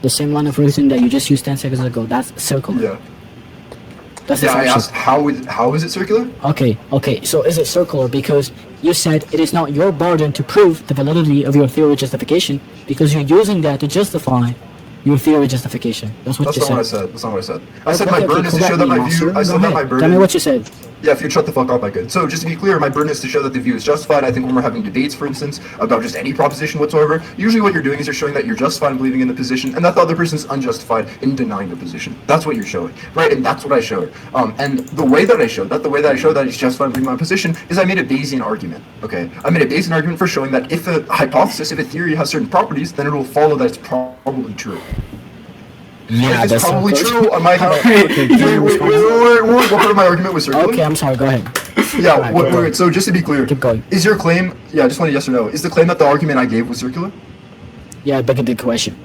the same line of reasoning that you just used 10 seconds ago. That's circular. Yeah. That's the Yeah, I function. asked how is it circular? Okay. So is it circular because you said it is not your burden to prove the validity of your theory of justification because you're using that to justify your theory of justification. That's what That's you not said. what I said. That's not what I said. I said Okay, my burden is to correct show that me, my view. master. I said Go that my ahead. burden. Tell me what you said. Yeah, if you'd shut the fuck up, I could. So just to be clear, my burden is to show that the view is justified. I think when we're having debates, for instance, about just any proposition whatsoever, usually what you're doing is you're showing that you're justified in believing in the position and that the other person's unjustified in denying the position. That's what you're showing, right? And that's what I showed. And the way that I showed that it's justified in believing my position is I made a Bayesian argument, okay? I made a Bayesian argument for showing that if a hypothesis, if a theory has certain properties, then it will follow that it's probably true. Yeah, If it's that's probably so true. I might have. Wait. What part of my argument was circular? Okay, I'm sorry. Go ahead. Yeah. Alright, Wait. go ahead. So just to be clear, Keep going. is your claim? Yeah, I just want a yes or no. Is the claim that the argument I gave was circular? Yeah, back at the question.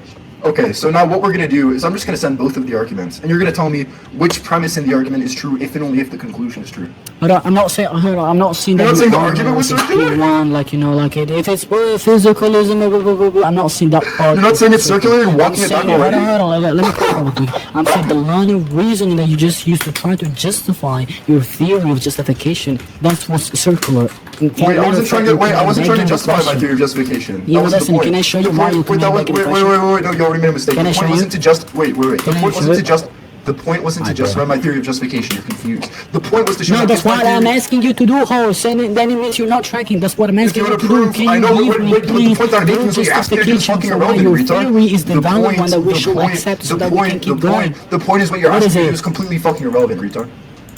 Okay. So now what we're gonna do is I'm just gonna send both of the arguments, and you're gonna tell me which premise in the argument is true, if and only if the conclusion is true. Hold on, I'm not saying. Hold on, I'm not saying that. You're not saying the you argument was like circular? P1, like like it. If it's physicalism, blah, blah, blah, blah, I'm not saying that part. You're not saying it's circular. You're I'm walking it back saying, already. hold on, let me clarify. I'm saying the line of reasoning that you just used to try to justify your theory of justification. That's what's circular. Wait, I wasn't trying to justify my theory of justification. Yeah, That was the listen, point. can I show you The why point- you wait, that was- can make a wait, no, you already made a mistake. Can The I point show wasn't you? to just wait. The Can I point show wasn't to it? just. The point wasn't to Alright, go justify ahead. my theory of justification. You're confused. The point was to show No, that that's if my what I'm theory- asking you to do, Horse. And then it means you're not tracking. That's what I'm If asking you you want to to do. prove, Can I you know, give but me, the please, point that I'm making your is what you're asking is just justification fucking for why irrelevant, your retard. theory is the valid one that we should accept so that we can keep going? The point is what you're What is asking it? is completely fucking irrelevant, retard.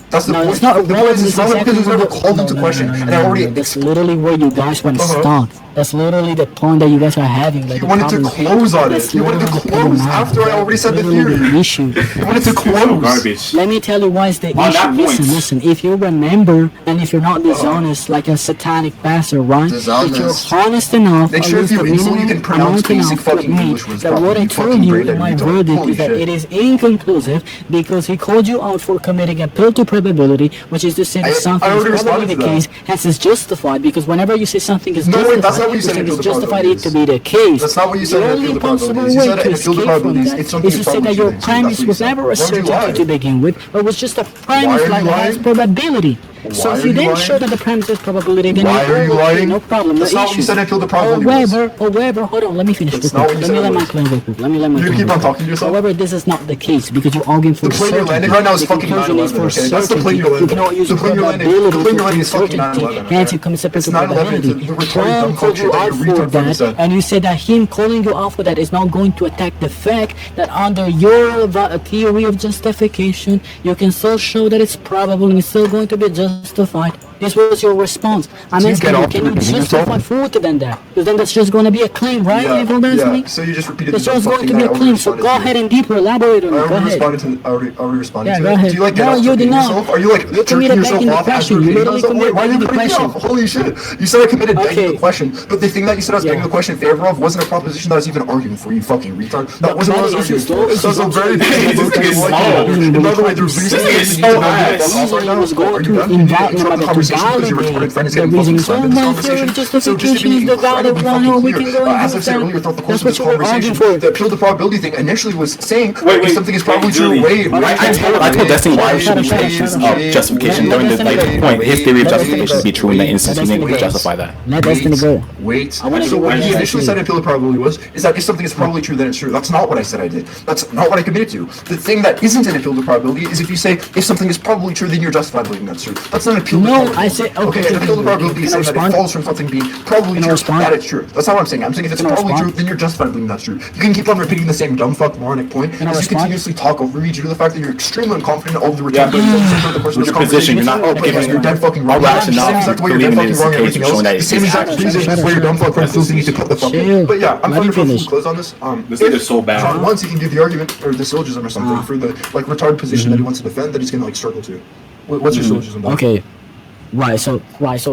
That's the No, point. it's not The point irrelevant. is it's relevant because it's never called into question, and I already. That's literally where you guys want to stop. That's literally the point that you guys are having. Like You wanted to close on it. You wanted to close after I already said the theory. The issue. You wanted to close. Garbage. Let me tell you why is the On issue. that point. Listen. If you remember, and if you're not dishonest like a satanic bastard, right? Dishonest. If you're honest enough, Make at sure if least you the insult, you minimum can pronounce amount basic enough to fucking admit English words that what properly, I you told fucking you brain in my retard. verdict Holy is that shit. it is inconclusive because he called you out for committing a pill to probability, which is to say that something I is already probably responded the to that. case, hence it's justified. Because whenever you say something is No, justified, wait, that's not what you said in think Appeal it's to justified it to be Probabilities. the case. That's not what you said The in only Appeal to possible Probabilities. You way said to in Appeal to escape from Probabilities, that it's something is to that's say that probably your true. premise That's what was you never a said. Why would you certainty lie? to begin with, but was just a Why premise are like you has lying? probability. So Why if are you you then lying? show that the premise is probability, then Why you're are you okay, lying? no problem, That's no not what you issue. said in Appeal to Probabilities. However, hold on, let me finish That's real not quick. what you Let me said let it my was. claim real quick. Let me You're gonna keep on talking to yourself? However, this is not the case because you're arguing for The plane you're certainty. landing right now is The fucking conclusion is 9/11, for okay? That's the plane certainty. you're landing. You cannot use The plane you're landing- probability the plane you're to landing is fucking certainty. 9/11, Hence, okay? you commit separate It's 9/11, probability. the retarded Tron dumb called you fuck shit out that for your retard fucking that, said. and you said that him calling you out for that is not going to attack the fact that under your theory of justification, you can still show that it's probable and it's still going to be justified. This was your response. I'm So you asking get you, off can you repeating justify yourself? further than that? Because then that's just going to be a claim, right? Yeah, Everyone yeah. me? So you just repeated That's the just dumb going fuck to thing be that a I claim. already So responded go to. ahead and deeper elaborate on I it. Go already ahead. responded to. I already responded Yeah, to go it. ahead. Do you like No, get off you did repeating not. yourself? Are you like You jerking committed yourself begging the off as question. you're You repeating literally yourself? Wait, committed why are you begging the repeating question. yourself? Holy shit! You said I committed begging Okay. the question, but the thing that you said I was begging Yeah. the question in favor of wasn't a proposition that I was even arguing for. You fucking retard. That But wasn't what I was that arguing is for. just- So it's a very This is slow. And by the way, the reason This that is you so need to know ass. that fuck off right now. was going Are to you done? invite You interrupt the conversation because your retarded friend is the getting reason fucking slammed in so this my conversation. theory of So just to justification be is the valid incredibly one, fucking or we clear, can go and as I use said that. earlier throughout the course That's of this what you were arguing conversation, for. the appeal to probability thing initially was saying Wait, if something is probably true. Julie. Wait, I told Destiny why Shut should up, be shut up, cases shut up. of justification Let during the Destiny point. His theory of Let Destiny justification go. to be true in that instance. He Let didn't Destiny go. justify that. Let Destiny go. Wait. I wanna So hear what what he you initially say. said appeal to probability was is that if something is probably true, then it's true. That's not what I said I did. That's not what I committed to. The thing that isn't an appeal to probability is if you say if something is probably true, then you're justified believing that's true. That's not an appeal to No, probability. I say Okay, and the field of probability is saying that it falls from something being probably true. That it's true. That's not what I'm saying. I'm saying if it's probably true, then you're justified believing that's true. You can keep on repeating the same dumb fuck moronic point as you continuously talk over me due to the fact that you're extremely unconfident of the return. The course of this conversation, you're not giving you're dead fucking wrong. The same exact way you're dead fucking wrong and everything else. The same exact reason why you're dumb fuck friends feels you need to cut the fuck in. But yeah, I'm fine to close on this. This is so bad. John wants, he can do the argument or the syllogism or something for the like retarded position that he wants to defend that he's gonna like struggle to. What's your syllogism about? Okay. Right, so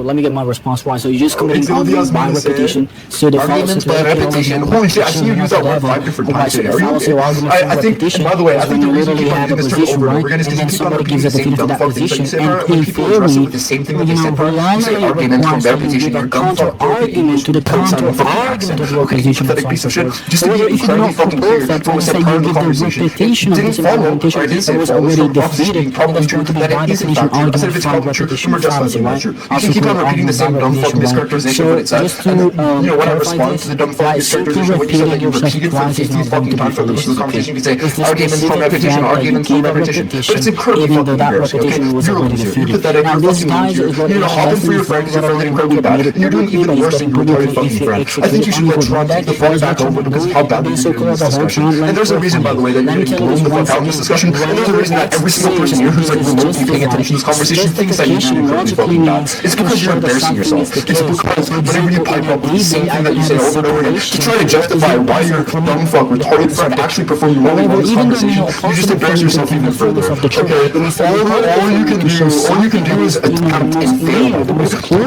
let me get my response. Right, so you're just committing arguments by repetition. So the arguments by repetition. Holy shit, I see you use that word 5 different times today. Are you okay? I think, by the way, I think the reason you keep this term over and over again is because you keep on repeating the same dumb fuck things that you say. When people address it with the same thing that they said, you say argument from their position, you're dumb fuck. Argument to the counter-argument of your position. Pathetic piece of shit. Just to be incredibly fucking clear, what was said part of the conversation. It didn't follow, or I didn't say it follows from proposition being probably true, that it isn't not true. I said if it's probably true, we're justifying that true. You keep on repeating the same dumb fuck mischaracterization of what it says. And then, when I respond to the dumb fuck mischaracterization, when you said that you repeated for 50 fucking times for the rest of the conversation, you can say, argument from repetition, argument from repetition. But it's incredibly fucking embarrassing, okay? You're a loser. You're pathetic, you're a fucking loser. You're gonna hop in for your friend because your friend is incredibly bad, and you're doing even worse than your retarded fucking friend. I think you should let Tron take the fuck back over because of how badly you're doing this discussion. And there's a reason, by the way, that you're getting blown the fuck out in this discussion, and there's a reason that every single person here who's like remotely paying attention to this conversation thinks that you're doing incredibly fucking bad. It's because you're embarrassing yourself. It's because whenever you pipe up with the same thing that you say over and over again to try to justify why your dumb fuck retarded friend actually performed remotely on this conversation, you just embarrass yourself even further. Okay, all you can do is attempt and fail to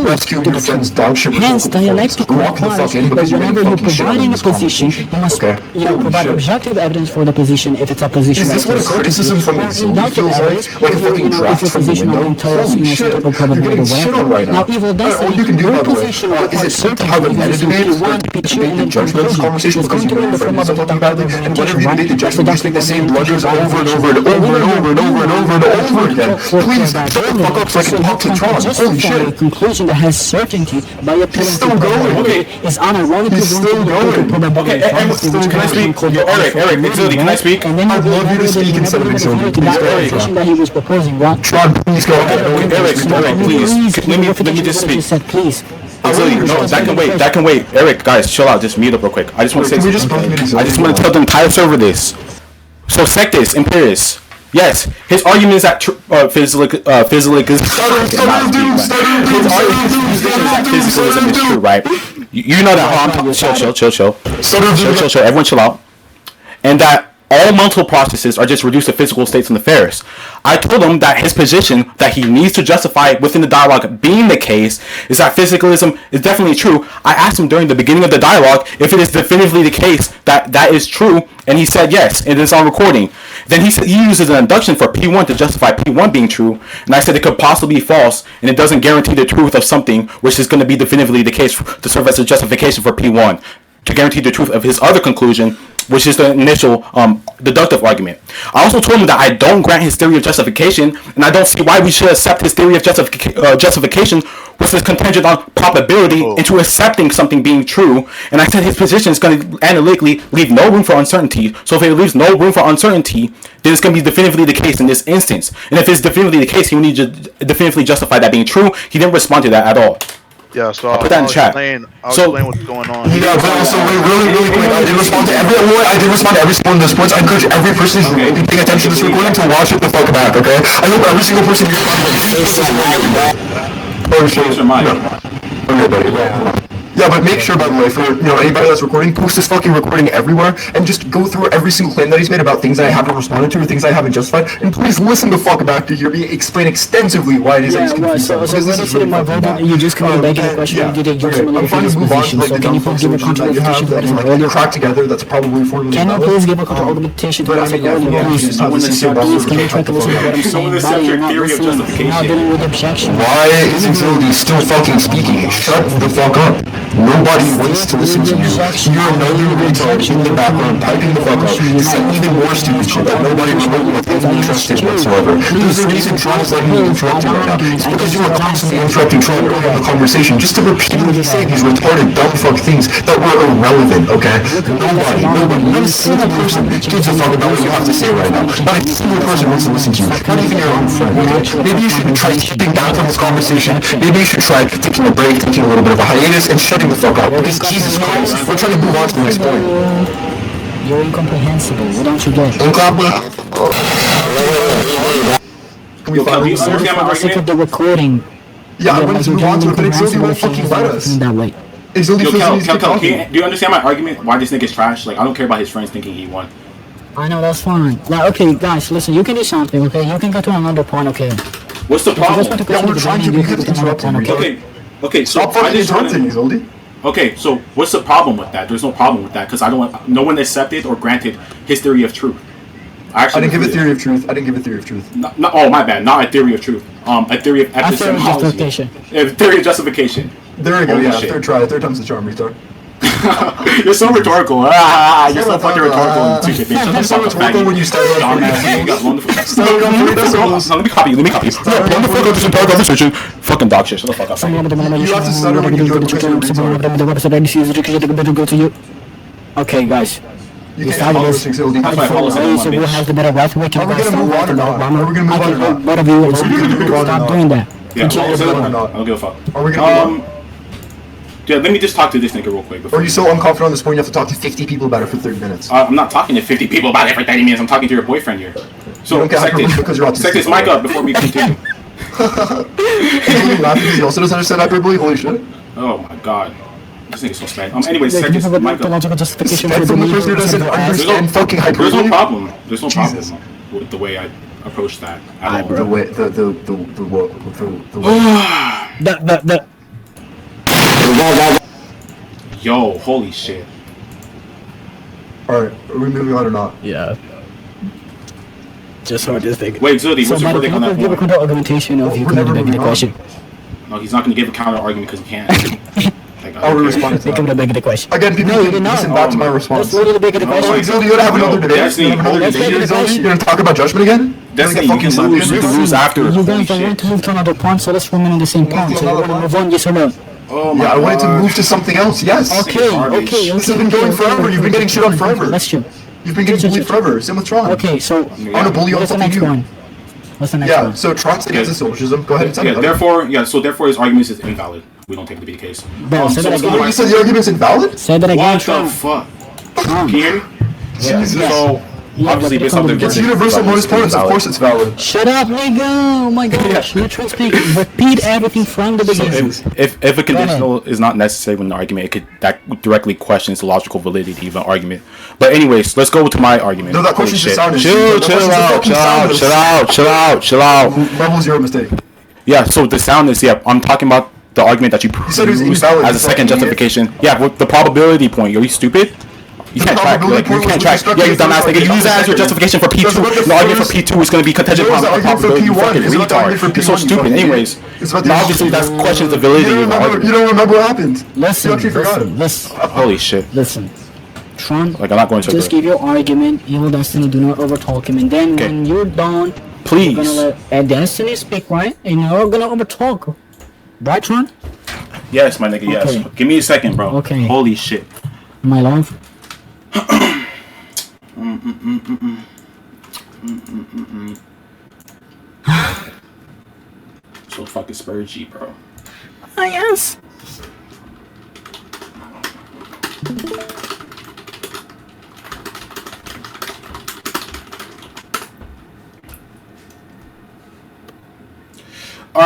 rescue your friend's dog shit. Hence, dialectical requires that whenever you're providing a position, you must provide objective evidence for the position if it's a position. Is this what a criticism from the Zoom feels like? Like a fucking draft from the window? Holy shit, you're getting shit on right now. All you can do, by the way, is attempt to have a meta-debate or debate the judgment of this conversation because you know your friend is talking badly, and whenever you debate the judgment, you just make the same blunders over and over and over and over and over and over and over again. Please, shut the fuck up so I can talk to Tron. Holy shit. A conclusion that has certainty by appealing He's still going. Okay, is unironically He's still going. Okay, can I speak? Eric, Exility, can I speak? And then I'd love you to speak instead of Exility. Please go ahead, Tron. that he was proposing, right? Tron, please go ahead. Eric, please. Let me just speak. Please. No, that can wait. Eric, guys, chill out. Just mute up real quick. I just want to say something. I just want to tell the entire server this. So, Sectus, Imperius. Yes, his argument is that physicalism is true, right? You know that. Chill. Everyone chill out. And that all mental processes are just reduced to physical states in the affairs. I told him that his position that he needs to justify within the dialogue being the case is that physicalism is definitely true. I asked him during the beginning of the dialogue if it is definitively the case that that is true, and he said yes, and it's on recording. Then he said he uses an induction for P1 to justify P1 being true, and I said it could possibly be false, and it doesn't guarantee the truth of something which is going to be definitively the case to serve as a justification for P1 to guarantee the truth of his other conclusion, which is the initial deductive argument. I also told him that I don't grant his theory of justification, and I don't see why we should accept his theory of justification, which is contingent on probability into accepting something being true. And I said his position is going to analytically leave no room for uncertainty. So if it leaves no room for uncertainty, then it's going to be definitively the case in this instance. And if it's definitively the case, he will need to definitively justify that being true. He didn't respond to that at all. Yeah, so I'll put that in chat. I'll explain what's going on. Yeah, but also really quick, I did respond to every single one of those points. I encourage every person who's paying attention to this recording to watch it the fuck back, okay? I hope every single person here Okay, buddy. Yeah, but make sure, by the way, for anybody that's recording, post this fucking recording everywhere, and just go through every single claim that he's made about things that I haven't responded to or things I haven't justified, and please listen the fuck back to hear me explain extensively why it is that he's confused. So this is really fucking bad. You just come back in the question and did I'm fine to move on to like the dumb fuck solution that you have that is like cracked together. That's probably formally Can you please give a counter-argumentation to what I'm saying earlier, please? Please, can you try to listen to what I'm saying? Why are you not listening? Now dealing with objection. Why is Exility still fucking speaking? Shut the fuck up. Nobody wants to listen to you. You're another retard in the background, piping the fuck up. It's like even more stupid shit that nobody remotely with any interest in whatsoever. There's a reason Tron is letting you interrupt him right now. It's because you are constantly interrupting Tron early in the conversation just to repeatedly say these retarded, dumb fuck things that were irrelevant, okay? Nobody, not a single person gives a fuck about what you have to say right now. Not a single person wants to listen to you. Not even your own friend, okay? Maybe you should try stepping down from this conversation. Maybe you should try taking a break, taking a little bit of a hiatus, and shutting the fuck up. Because Jesus Christ, we're trying to move on to the next point. You're incomprehensible. What don't you get? Can we finally the recording. Yeah, I wanted to move on to it, but Exildi won't fucking let us. Exildi feels he needs to keep talking. Do you understand my argument? Why this nigga's trash? Like, I don't care about his friends thinking he won. I know, that's fine. Like, okay, guys, listen, you can do something, okay? You can go to another point, okay? What's the problem? Yeah, we're trying to be interrupting. Okay, so stop fucking interrupting, Exildi. Okay, so what's the problem with that? There's no problem with that because I don't want no one accepted or granted his theory of truth. I didn't give a theory of truth. I didn't give a theory of truth. No, oh, my bad. Not a theory of truth. A theory of epistemology. A theory of justification. There we go. Yeah, third try. Third time's the charm, retard. You're so rhetorical. You're so fucking rhetorical. You're so rhetorical when you start on that. Let me copy you. Wonderful conversation. Fucking dog shit. Shut the fuck up. You have to stutter when you go to Okay, guys. You can't follow this, Exildi. Who has the better breath? We can Are we gonna move on or not? Are we gonna move on or not? Both of you, stop doing that. Yeah, I don't give a fuck. Are we gonna move on? Yeah, let me just talk to this nigga real quick. Or are you so unconfident on this point you have to talk to 50 people about it for 30 minutes? I'm not talking to 50 people about it for 30 minutes. I'm talking to your boyfriend here. So, set this mic up before we continue. He's really laughing because he also doesn't understand hyperbole? Holy shit. Oh my god. This nigga's so sped. Anyways, set this mic up. Sped from the person who doesn't understand fucking hyperbole? There's no problem. There's no problem with the way I approach that at all. The way, the Yo, holy shit. Alright, are we moving on or not? Yeah. Just so I just think. Wait, Zudi, what's your verdict on that? Give a counter argumentation of you can make the question. No, he's not going to give a counter argument because he can't. I'll respond to that. Make the question. Again, people listen back to my response. Let's literally make the question. Oh, Exildi, you're going to have another debate? You're going to talk about judgment again? Destiny, you can lose after. You guys don't want to move to another point, so let's remain in the same point. So we're going to move on, yes or no? Oh my yeah, I wanted to move to something else, yes. Okay. This has been going forever. You've been getting shit on forever. That's true. You've been getting bullied forever. Same with Tron. Okay, so I want to bully on fucking you. What's the next one? Yeah, so Tron's against the syllogism. Go ahead and tell me. Therefore his argument is invalid. We don't take it to be the case. You said the argument's invalid? Say that again. What the fuck? Can you hear me? Jesus. So, obviously, based on the it's universal modus ponens, of course it's valid. Shut up, nigga! Oh my gosh, you're trying to speak. Repeat everything from the beginning. If a conditional is not necessary when the argument, that directly questions the logical validity of an argument. But anyways, let's go to my argument. No, that question's just sounded. Chill out. Level's your mistake. Yeah, so the sound is, I'm talking about the argument that you said it was invalid as a second justification. Yeah, with the probability point. Are you stupid? You can't track. You can't track. Yeah, you dumbass nigga. You use that as your justification for P2. The argument for P2 is going to be contingent upon the probability. You fucking retard. You're so stupid. Anyways, obviously that questions the validity of the argument. You don't remember what happened. Listen. Holy shit. Listen. Tron, like I'm not going to just give your argument. Evil Destiny, do not overtalk him. And then when you're done, please. You're gonna let Destiny speak, right? And you're gonna overtalk. Right, Tron? Yes, my nigga, yes. Okay. Give me a second, bro. Okay. Holy shit. My love. So fucking spurgy, bro. Yes. All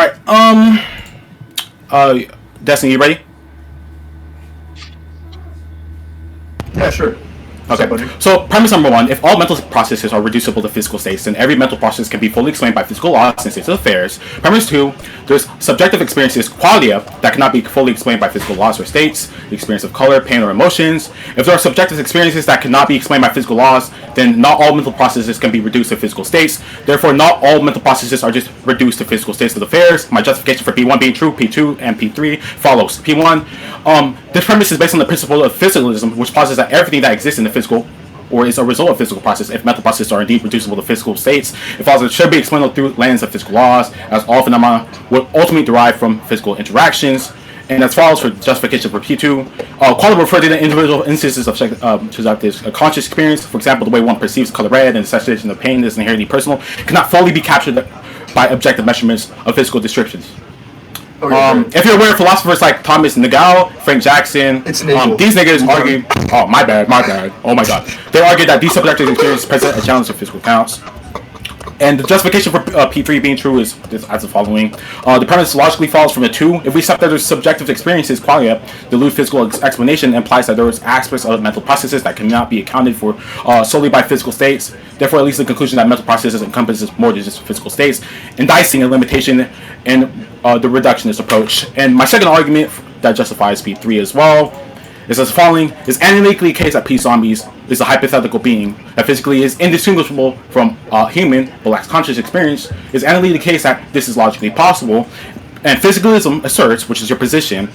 right. Destiny, you ready? Yeah, sure. Okay. So premise number one: if all mental processes are reducible to physical states, then every mental process can be fully explained by physical laws and states of affairs. Premise two: there's subjective experiences, qualia, that cannot be fully explained by physical laws or states. The experience of color, pain, or emotions. If there are subjective experiences that cannot be explained by physical laws, then not all mental processes can be reduced to physical states. Therefore, not all mental processes are just reduced to physical states of affairs. My justification for P1 being true, P2 and P3 follows. P1, this premise is based on the principle of physicalism, which posits that everything that exists in the physical or is a result of physical process. If mental processes are indeed reducible to physical states, it follows that it should be explained through lens of physical laws, as all phenomena would ultimately derive from physical interactions. And as follows for justification for P2, quality referred to the individual instances of subjective conscious experience. For example, the way one perceives color red and the sensation of pain is inherently personal, cannot fully be captured by objective measurements of physical descriptions. If you're aware of philosophers like Thomas Nagel, Frank Jackson, these niggas argue. Oh, my bad. Oh my god. They argue that these subjective experiences present a challenge of physical counts. And the justification for P3 being true is as the following. The premise logically follows from the two. If we accept that there's subjective experiences, qualia, the loose physical explanation implies that there is aspects of mental processes that cannot be accounted for solely by physical states. Therefore, it leads to the conclusion that mental processes encompasses more than just physical states, enticing a limitation in the reductionist approach. And my second argument that justifies P3 as well is as following: is analytically the case that P zombies is a hypothetical being that physically is indistinguishable from human but lacks conscious experience. Is analytically the case that this is logically possible, and physicalism asserts, which is your position,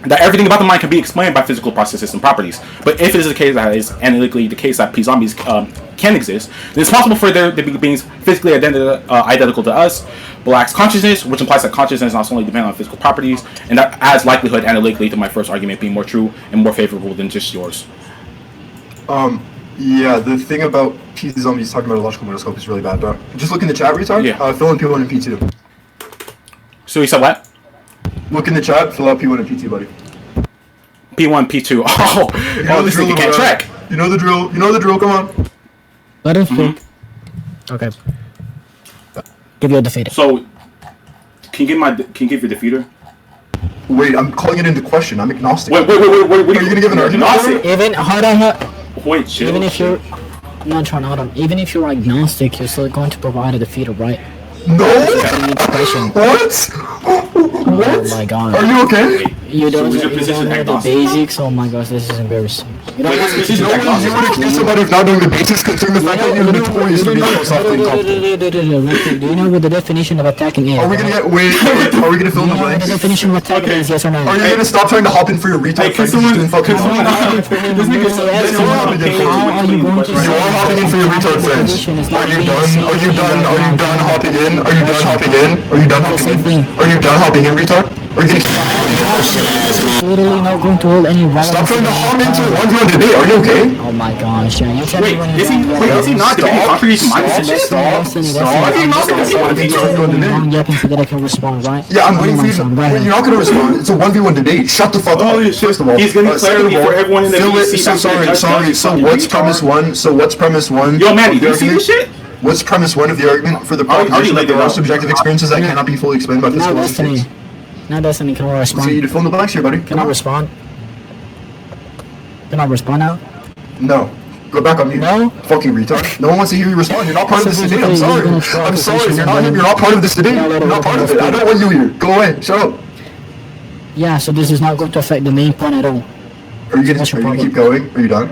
that everything about the mind can be explained by physical processes and properties. But if it is the case that is analytically the case that P zombies can exist, then it's possible for there to be beings physically identical to us, but lacks consciousness, which implies that consciousness is not solely dependent on physical properties, and that adds likelihood analytically to my first argument being more true and more favorable than just yours. Yeah, the thing about P zombies talking about a logical motoscope is really bad, bro. Just look in the chat, retard. Yeah. Fill in P1 and P2. So you said what? Look in the chat, fill out P1 and P2, buddy. P1, P2. This nigga can't track. You know the drill, come on. Let him speak. Okay. Give you a defeater. So, can you give your defeater? Wait, I'm calling it into question. I'm agnostic. Wait. What are you gonna give an argument? Hold on. Wait, chill. Even if you're not trying to hold on. Even if you're agnostic, you're still going to provide a defeater, right? No. What? Oh my god. Are you okay? You don't So know the basics. Oh my gosh, this is embarrassing. You don't know You would accuse somebody of not knowing the basics concerning the fact that you're notorious for being philosophically incompetent. Do you know what the definition of attacking is? Are we gonna get are we gonna fill in the The blanks? definition of attacking is yes or no? Are you gonna stop trying to hop in for your retard friends? You're doing fucking How are you going to You're all hopping in for your retard friends. Are you done? Are you done hopping in? Are you done hopping in? Are you done hopping in? Are you done hopping in, retard? Are you gonna literally not going to hold any relevance? stop trying to hop into a 1v1 debate? Are you okay? Oh my gosh, yeah, you can't Wait, is he not debating contrary to my position? I'm yapping so that I can respond, right? Yeah, I'm waiting for you to. Wait, you're not gonna respond. It's a 1v1 debate. Shut the fuck up. First of all, He's gonna second of clarity all, for everyone in the fill it- VC. So sorry. So what's premise one? Yo, Manny, of do the you see this argument? shit? What's premise one of the argument for the already proposition that laid it there are out. subjective experiences that cannot be fully explained by Now physical Destiny. states? Now Destiny, can I So you respond? to fill in the blanks here, buddy. Can I respond? Can I respond now? No. Go back on mute. No? Fucking retard. No one wants to hear you respond. You're not part of this debate. I'm You're sorry. gonna try I'm sorry. position You're and not part of this debate. Yeah, You're not part of it. I don't want you here. Go away. Shut up. Yeah, so this is not going to affect the main point at all. Are you What's your gonna problem? keep going? Are you done?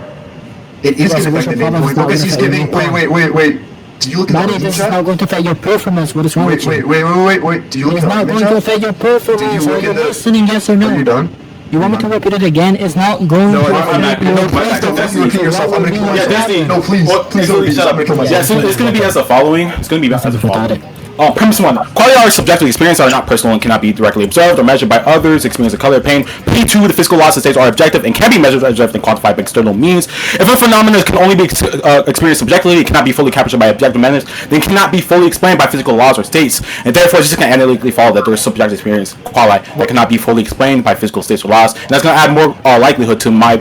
It is Yes, gonna what's affect the your main problem? point It's not because he's gonna affect giving. the main point. Wait. Did you look at the Buddy, argument this is chat? not going to affect your performance. What is wrong with you? Wait. Did you look It's at the not argument going to chat? affect your Did you performance. Are look you at the? listening, yes or Are you no? done? You want me to repeat it again? It's not going No, to I'm affect not. your No, please don't fucking repeat yourself. I'm gonna kill myself. Destiny. No, please don't repeat yourself. I'm gonna kill myself. Yeah, so it's going to be as the following. It's going to be as the Without following. it. Premise one. Quality are subjective experiences are not personal and cannot be directly observed or measured by others. Experience of color, pain. P2, the physical laws and states are objective and can be measured, observed, and quantified by external means. If a phenomenon can only be experienced subjectively, it cannot be fully captured by objective methods, then it cannot be fully explained by physical laws or states. And therefore, it's just going to analytically follow that there is subjective experience, quality, that cannot be fully explained by physical states or laws. And that's going to add more likelihood to my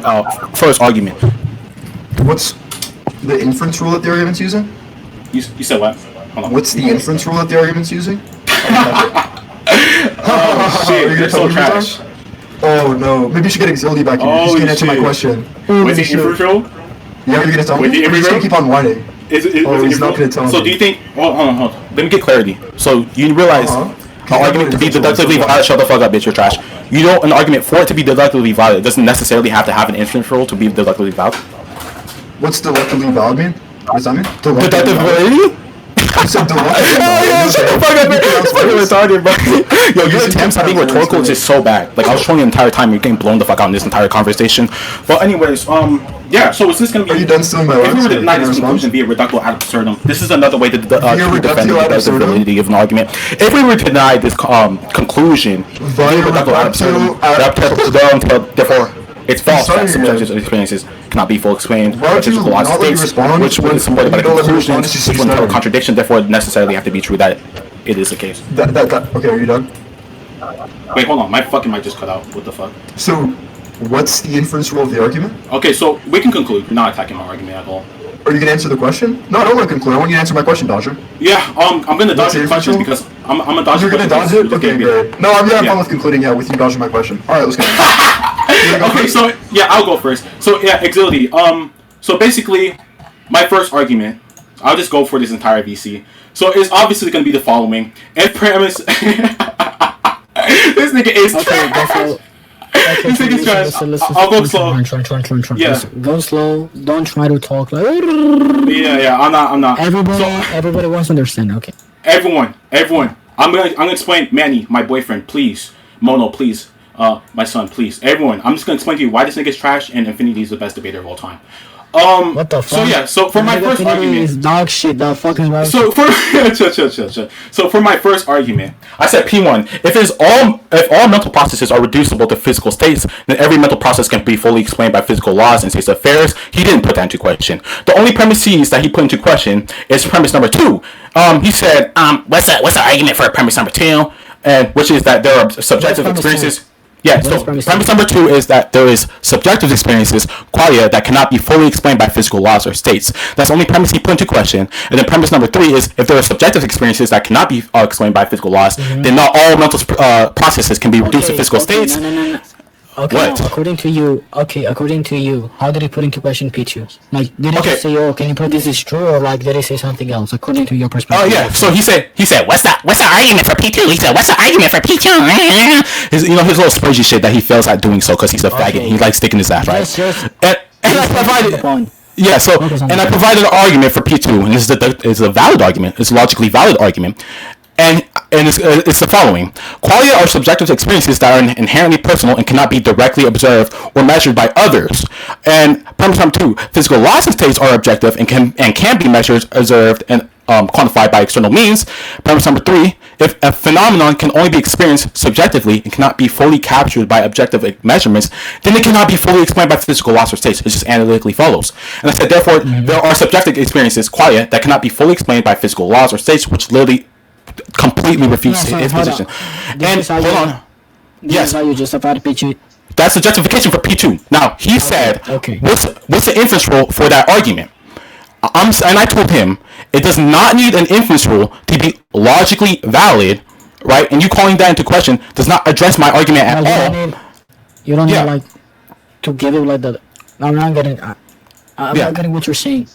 first argument. What's the inference rule that the argument's using? You said what? Hold on. What's the inference rule that the argument's using? Oh, shit, Are you you're gonna so tell me trash. Oh no. Maybe you should get Exility back here. You just Holy can't answer my shit. question. With the inference rule? Yeah, you're gonna tell me? With the Or you're just gonna inference keep on whining. Oh, he's not gonna tell So me. do you think? Hold on. Let me get clarity. So you realize an argument to be deductively valid. Shut the fuck up, bitch. You're trash. You know, an argument for it to be deductively valid, it doesn't necessarily have to have an inference rule to be deductively valid. What's deductively valid mean? What's that mean? Deductive validity? I said deductively valid. Shut the fuck up, man. You're fucking retarded, bro. Yo, your attempts at being rhetorical is just so bad. Like, I was showing you the entire time, you're getting blown the fuck out in this entire conversation. But anyways, yeah, so is this gonna be... Are you done stealing my If we words? were to deny this conclusion via reductio ad absurdum, this is another way to defend the validity of an argument. If we were to deny this conclusion via reductio ad absurdum, therefore, it's false that subjective experiences cannot be fully explained by physical laws states, which was supported by the conclusions, which would entail a contradiction, therefore necessarily have to be true that it is the case. Okay, are you done? Wait, hold on. My fucking mic just cut out. What the fuck? So, what's the inference rule of the argument? Okay, so we can conclude. You're not attacking my argument at all. Are you gonna answer the question? No, I don't want to conclude. I want you to answer my question, Dodger. Yeah, I'm gonna dodge your questions because I'm a dodge. You're gonna dodge it? Okay, great. No, I'm fine with concluding. Yeah, with you dodging my question. All right, let's go. Okay, so yeah, I'll go first. So yeah, exility. So basically, my first argument, I'll just go for this entire VC. So it's obviously going to be the following. If premise, this nigga is trash. This nigga is trash. I'll go slow. Yeah. Go slow. Don't try to talk like. Yeah. I'm not. Everybody wants to understand. Okay. Everyone. I'm gonna explain. Manny, my boyfriend, please. Mono, please. My son, please. Everyone, I'm just gonna explain to you why this nigga is trash and Infinity is the best debater of all time. What the fuck? So yeah, so for my first argument, is dog shit. The fucking right. So for chill. So for my first argument, I said P1. If all mental processes are reducible to physical states, then every mental process can be fully explained by physical laws and states of affairs. He didn't put that into question. The only premises that he put into question is premise number 2. He said, what's the argument for premise number 2? And which is that there are subjective experiences. Yeah, so premise number 2 is that there is subjective experiences, qualia, that cannot be fully explained by physical laws or states. That's the only premise he put into question. And then premise number 3 is if there are subjective experiences that cannot be explained by physical laws, then not all mental processes can be reduced to physical states. No. Okay, what? No, according to you, how did he put into question P2? Like, did he just say, "Oh, can you prove this is true," or like, did he say something else? According to your perspective. Oh yeah. So he said, what's the argument for P2? He said, what's the argument for P2? His little spurgy shit that he fails at doing so because he's a faggot. He likes sticking his ass, right? Yes. And I provided. Yeah, so and I provided an argument for P2, and this is a valid argument. It's a logically valid argument. And it's the following. Qualia are subjective experiences that are inherently personal and cannot be directly observed or measured by others. And premise number 2, physical laws and states are objective and can be measured, observed, and quantified by external means. Premise number 3, if a phenomenon can only be experienced subjectively and cannot be fully captured by objective measurements, then it cannot be fully explained by physical laws or states. It just analytically follows. And I said, therefore, there are subjective experiences, qualia, that cannot be fully explained by physical laws or states, which literally completely refutes his position. And hold on. Yes. How you justified P2? That's the justification for P2. Now he said, what's the inference rule for that argument? And I told him it does not need an inference rule to be logically valid, right? And you calling that into question does not address my argument at all. You don't need like to give it like the. I'm not getting. I'm not getting what you're saying.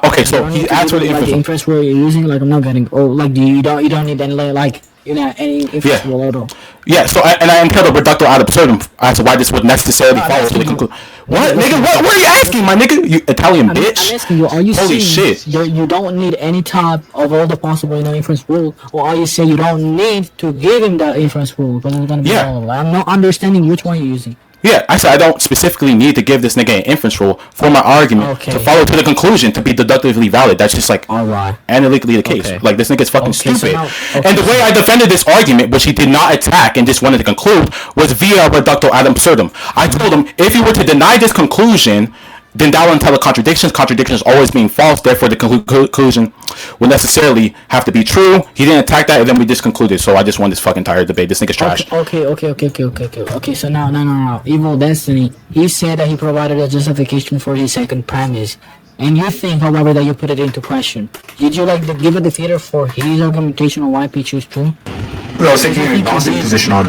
Okay, so he asked for the inference rule you're using. Like I'm not getting. Oh, like you don't need any like any inference rule at all. Yeah. So I entailed a reductio ad absurdum as to why this would necessarily follow to the conclusion. What, nigga? What are you asking, my nigga? You Italian bitch? I'm asking you. Are you holy saying shit? You don't need any type of all the possible inference rule, or are you saying you don't need to give him that inference rule because it's gonna be all? I'm not understanding which one you're using. Yeah, I said I don't specifically need to give this nigga an inference rule for my argument to follow to the conclusion to be deductively valid. That's just like analytically the case. Like this nigga's fucking stupid. And the way I defended this argument, which he did not attack and just wanted to conclude, was via reductio ad absurdum. I told him if he were to deny this conclusion, then that will entail contradictions. Contradictions always being false. Therefore, the conclusion would necessarily have to be true. He didn't attack that, and then we just concluded. So I just won this fucking entire debate. This nigga's trash. Okay. So now. Evil Destiny. He said that he provided a justification for his second premise, and you think, however, that you put it into question. Did you like give a defeater for his argumentation on why P2 is true? I was taking an agnostic position on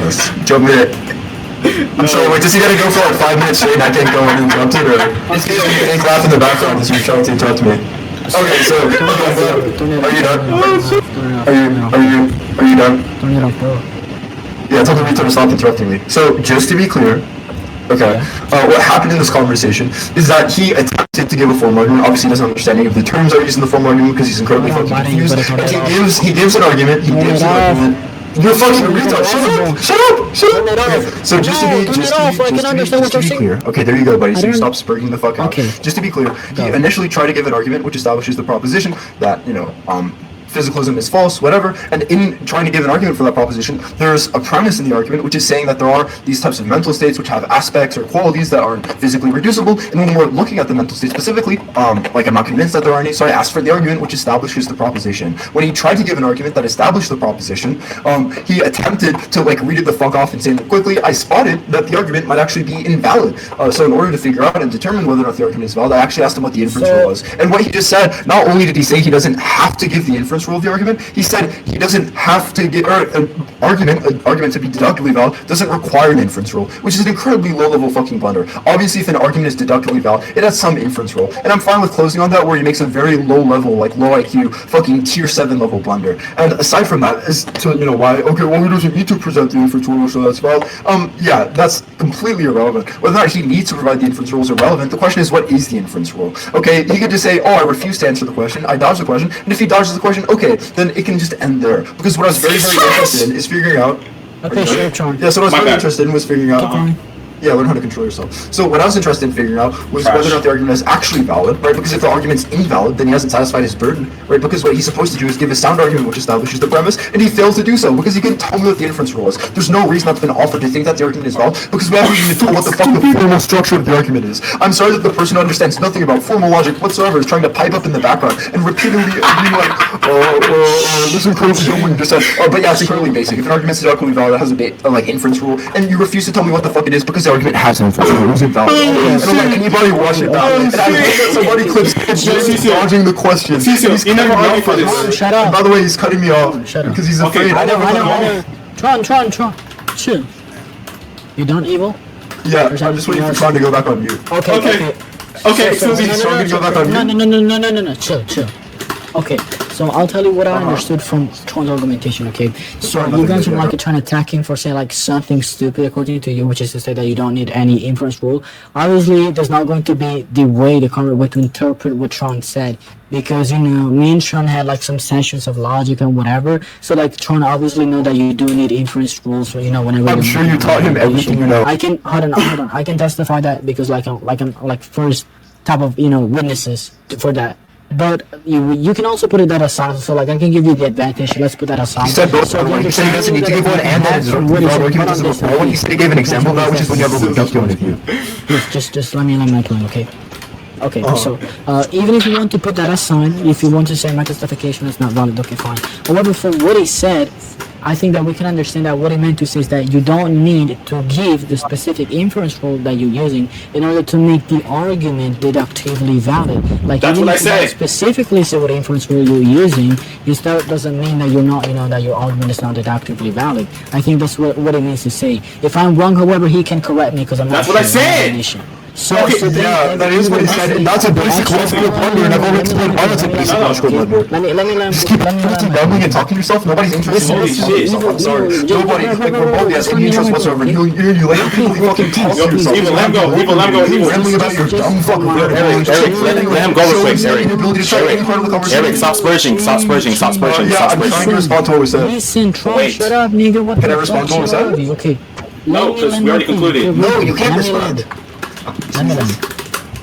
this. Joe Minute. I'm sorry, wait, does he gotta go for like 5 minutes straight and I can't go uninterrupted, or is he laugh in the background as you're trying to interrupt me? Okay, so are you done? Are you done? Turn it off, bro. Yeah, tell the retard to stop interrupting me. So just to be clear, Okay. What happened in this conversation is that he attempted to give a formal argument. Obviously, he doesn't understand any of the terms that are used in the formal argument because he's incredibly fucking confused. And he gives an argument. You're fucking retard. Shut up. Okay. So just to be clear. Okay, there you go, buddy. So you stop spurting the fuck out. Okay. Just to be clear, he initially tried to give an argument which establishes the proposition that, physicalism is false, whatever, and in trying to give an argument for that proposition, there's a premise in the argument which is saying that there are these types of mental states which have aspects or qualities that aren't physically reducible, and when we're looking at the mental state specifically, I'm not convinced that there are any, so I asked for the argument which establishes the proposition. When he tried to give an argument that established the proposition, he attempted to read it the fuck off and say it quickly. I spotted that the argument might actually be invalid, so in order to figure out and determine whether or not the argument is valid, I actually asked him what the inference rule was, and what he just said, not only did he say he doesn't have to give the inference rule of the argument, he said he doesn't have to get an argument to be deductively valid doesn't require an inference rule, which is an incredibly low-level fucking blunder. Obviously, if an argument is deductively valid, it has some inference rule, and I'm fine with closing on that where he makes a very low-level, low IQ, fucking tier 7 level blunder. And aside from that, as to why, okay, well, he doesn't need to present the inference rule, so that's valid. Yeah, that's completely irrelevant. Whether or not he needs to provide the inference rule is irrelevant. The question is, what is the inference rule? Okay, he could just say, oh, I refuse to answer the question, I dodge the question, and if he dodges the question, okay, then it can just end there. Because what I was very, very interested in is figuring out. Okay, sure, Tron. Yeah, so what I was very interested in was figuring out. Yeah, learn how to control yourself. So what I was interested in figuring out was whether or not the argument is actually valid, right? Because if the argument's invalid, then he hasn't satisfied his burden, right? Because what he's supposed to do is give a sound argument which establishes the premise, and he fails to do so because he couldn't tell me what the inference rule is. There's no reason that's been offered to think that the argument is valid because we haven't even told what the fuck the formal structure of the argument is. I'm sorry that the person who understands nothing about formal logic whatsoever is trying to pipe up in the background and repeatedly be this is incredibly dumb what you just said. But yeah, it's incredibly basic. If an argument is deductively valid, it has a inference rule, and you refuse to tell me what the fuck it is because the argument has an inference. It was invalid. I don't let anybody watch it back. And I hate that somebody clips just dodging the question. He's never argued for this. Shut up. And by the way, he's cutting me off because he's afraid. I know. Tron. Chill. You done, Evil? Yeah, I'm just waiting for Tron to go back on mute. Okay. So he's trying to go back on mute. No. Chill. Okay, so I'll tell you what I understood from Tron's argumentation, okay? So you guys are trying to attack him for saying something stupid according to you, which is to say that you don't need any inference rule. Obviously, there's not going to be the way to interpret what Tron said, because me and Tron had some sessions of logic and whatever. So Tron obviously know that you do need inference rules. So whenever I'm sure you taught him everything you know. I can hold on. I can testify that because I'm first type of witnesses for that. But you can also put that aside, so I can give you the advantage. Let's put that aside. He said both. So he said he doesn't need to give one and that when he said he gave an example of that, which is when you have a reduced point of view. Just let me plan, okay? Okay, so even if you want to put that aside, if you want to say my justification is not valid, okay, fine. However, from what he said, I think that we can understand that what he meant to say is that you don't need to give the specific inference rule that you're using in order to make the argument deductively valid. That's what I said. Specifically say what inference rule you're using, it still doesn't mean that you're not, that your argument is not deductively valid. I think that's what it means to say. If I'm wrong, however, he can correct me because I'm not. That's what I said. So that is what he said, and that's a basic logical blunder, and I've already explained why that's a basic logical blunder. Let me just keep rambling and talking to yourself. Nobody's interested in yourself. I'm sorry. Nobody, remotely has any interest whatsoever. You let people fucking talk to yourself. Evil, let him go. Rambling about your dumb fucking Eric, let him go real quick, Eric, stop splurging. Yeah, I'm trying to respond to what was said. Listen, Tron, shut up, nigga. What Can I respond to what was said? Okay. No, because we already concluded. No, you can't respond.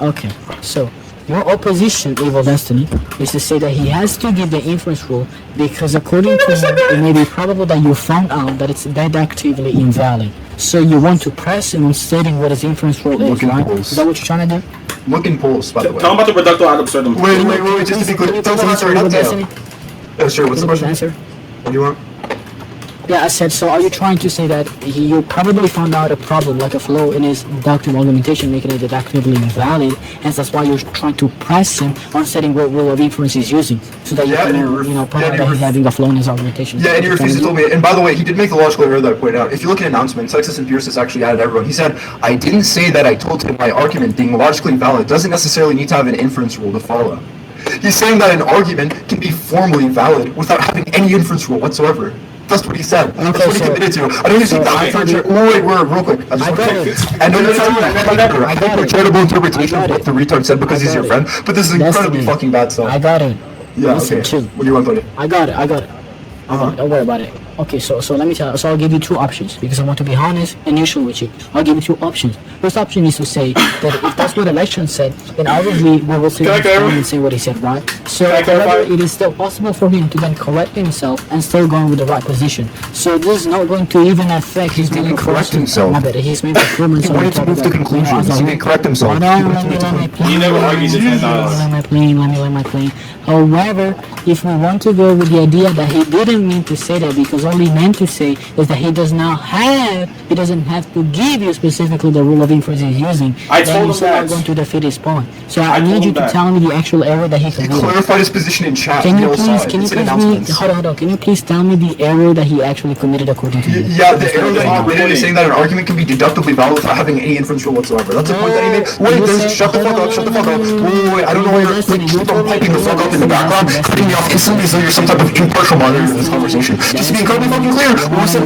Okay, so your opposition, Evil Destiny, is to say that he has to give the inference rule because according to him, it may be probable that you found out that it's deductively invalid. So you want to press him on stating what his inference rule is, right? Is that what you're trying to do? Look in polls, by the way. Tell him about the reducto ad absurdum. Wait, just to be clear. Tell us answer it. Yeah, sure, what's the question? Answer? What do you want? Yeah, I said, so are you trying to say that you probably found out a problem, like a flaw in his deductive argumentation, making it deductively invalid, and that's why you're trying to press him on setting what rule of inference he's using, so that you can, point out that he's having a flaw in his argumentation. Yeah, and he refused to tell me. And by the way, he did make the logical error that I pointed out. If you look at announcements, Texas and Pierce has actually added everyone. He said, I didn't say that I told him my argument being logically valid doesn't necessarily need to have an inference rule to follow. He's saying that an argument can be formally valid without having any inference rule whatsoever. That's what he said. That's Okay, what he so- committed to. I don't even think that wait, real quick. I got it. I know that's not I got it. charitable interpretation I of got what it. the retard said because I he's your got friend, but this is incredibly Destiny. fucking bad stuff. I got it. Yeah, Listen, okay. chill. What do you want, buddy? I got it. Don't worry about it. Okay, so let me tell you. So I'll give you two options because I want to be honest and neutral with you. I'll give you two options. First option is to say that if that's what election said, then obviously we will say and say what he said, right? So however, it is still possible for him to then correct himself and still going with the right position. So this is not going to even affect his gonna correct himself. My bad. He's made improvements. He wanted to move to conclusions. He didn't correct himself. Hold on, let me plane. He never argues his hand out. Let me land my plane. However, if we want to go with the idea that he didn't mean to say that, because all he meant to say is that he doesn't have to give you specifically the rule of inference he's using. I then told he's him not that. going to defeat his point. So I told need you him to that. tell me the actual error that he He committed. clarified his position in chat. Can We you all saw please, it. can you It's in please announcements. hold on. Can you please tell me the error that he actually committed according to you? Yeah, the error that he committed is saying that an argument can be deductively valid without having any inference rule whatsoever. That's the point that he made. Wait, shut the fuck up. Wait, I don't know why you're keep on piping the fuck up in the background, cutting me off instantly as though you're some type of impartial monitor in this conversation. Just to be incredibly fucking clear, what was the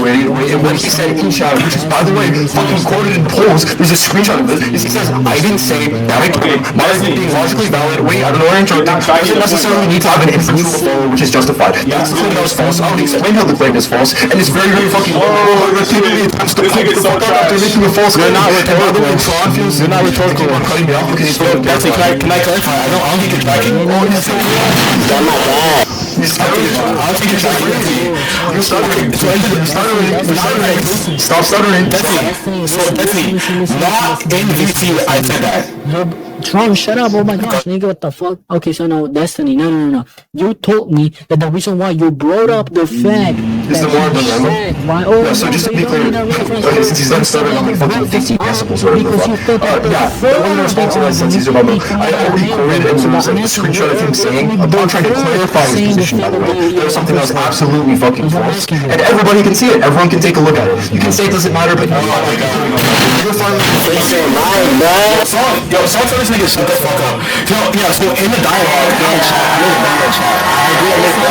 Wait, and what he said in chat, which is, by the way, fucking quoted in polls, there's a screenshot of this, is he says, I didn't say that I claim my argument being logically valid. Wait, I don't know where I'm interrupting. Doesn't necessarily need to have an inference rule to follow, which is justified. That's the claim that was false. I don't explain how the claim is false, and it's very, very fucking repeatedly attempts to pipe the fuck up after making a false claim. You're not rhetorical. And by the way, Tron feels You're not rhetorical. I'm cutting me off because he's fucking That's it. Can I clarify? I don't think you're tracking. He's stuttering. I don't think you're tracking. You're stuttering. Stop stuttering. Definitely. Not in VC, I said that. Tron, shut up! Oh my gosh, nigga, what the fuck? Okay, so no, Destiny, no. You told me that the reason why you brought up the fact Is the more than why? Yeah, so just to be clear, okay, since he's done stuttering, I'm gonna fucking 15 decibels or whatever the fuck. Yeah, the one response to that since he's about I already quoted and there was a screenshot of him saying, upon trying to clarify his position, by the way, there was something that was absolutely fucking false. And everybody can see it, everyone can take a look at it. You can say it doesn't matter, but you're fine. Yo, someone tell this nigga shut the fuck up. Yo, yeah, so in the dialogue, I agree with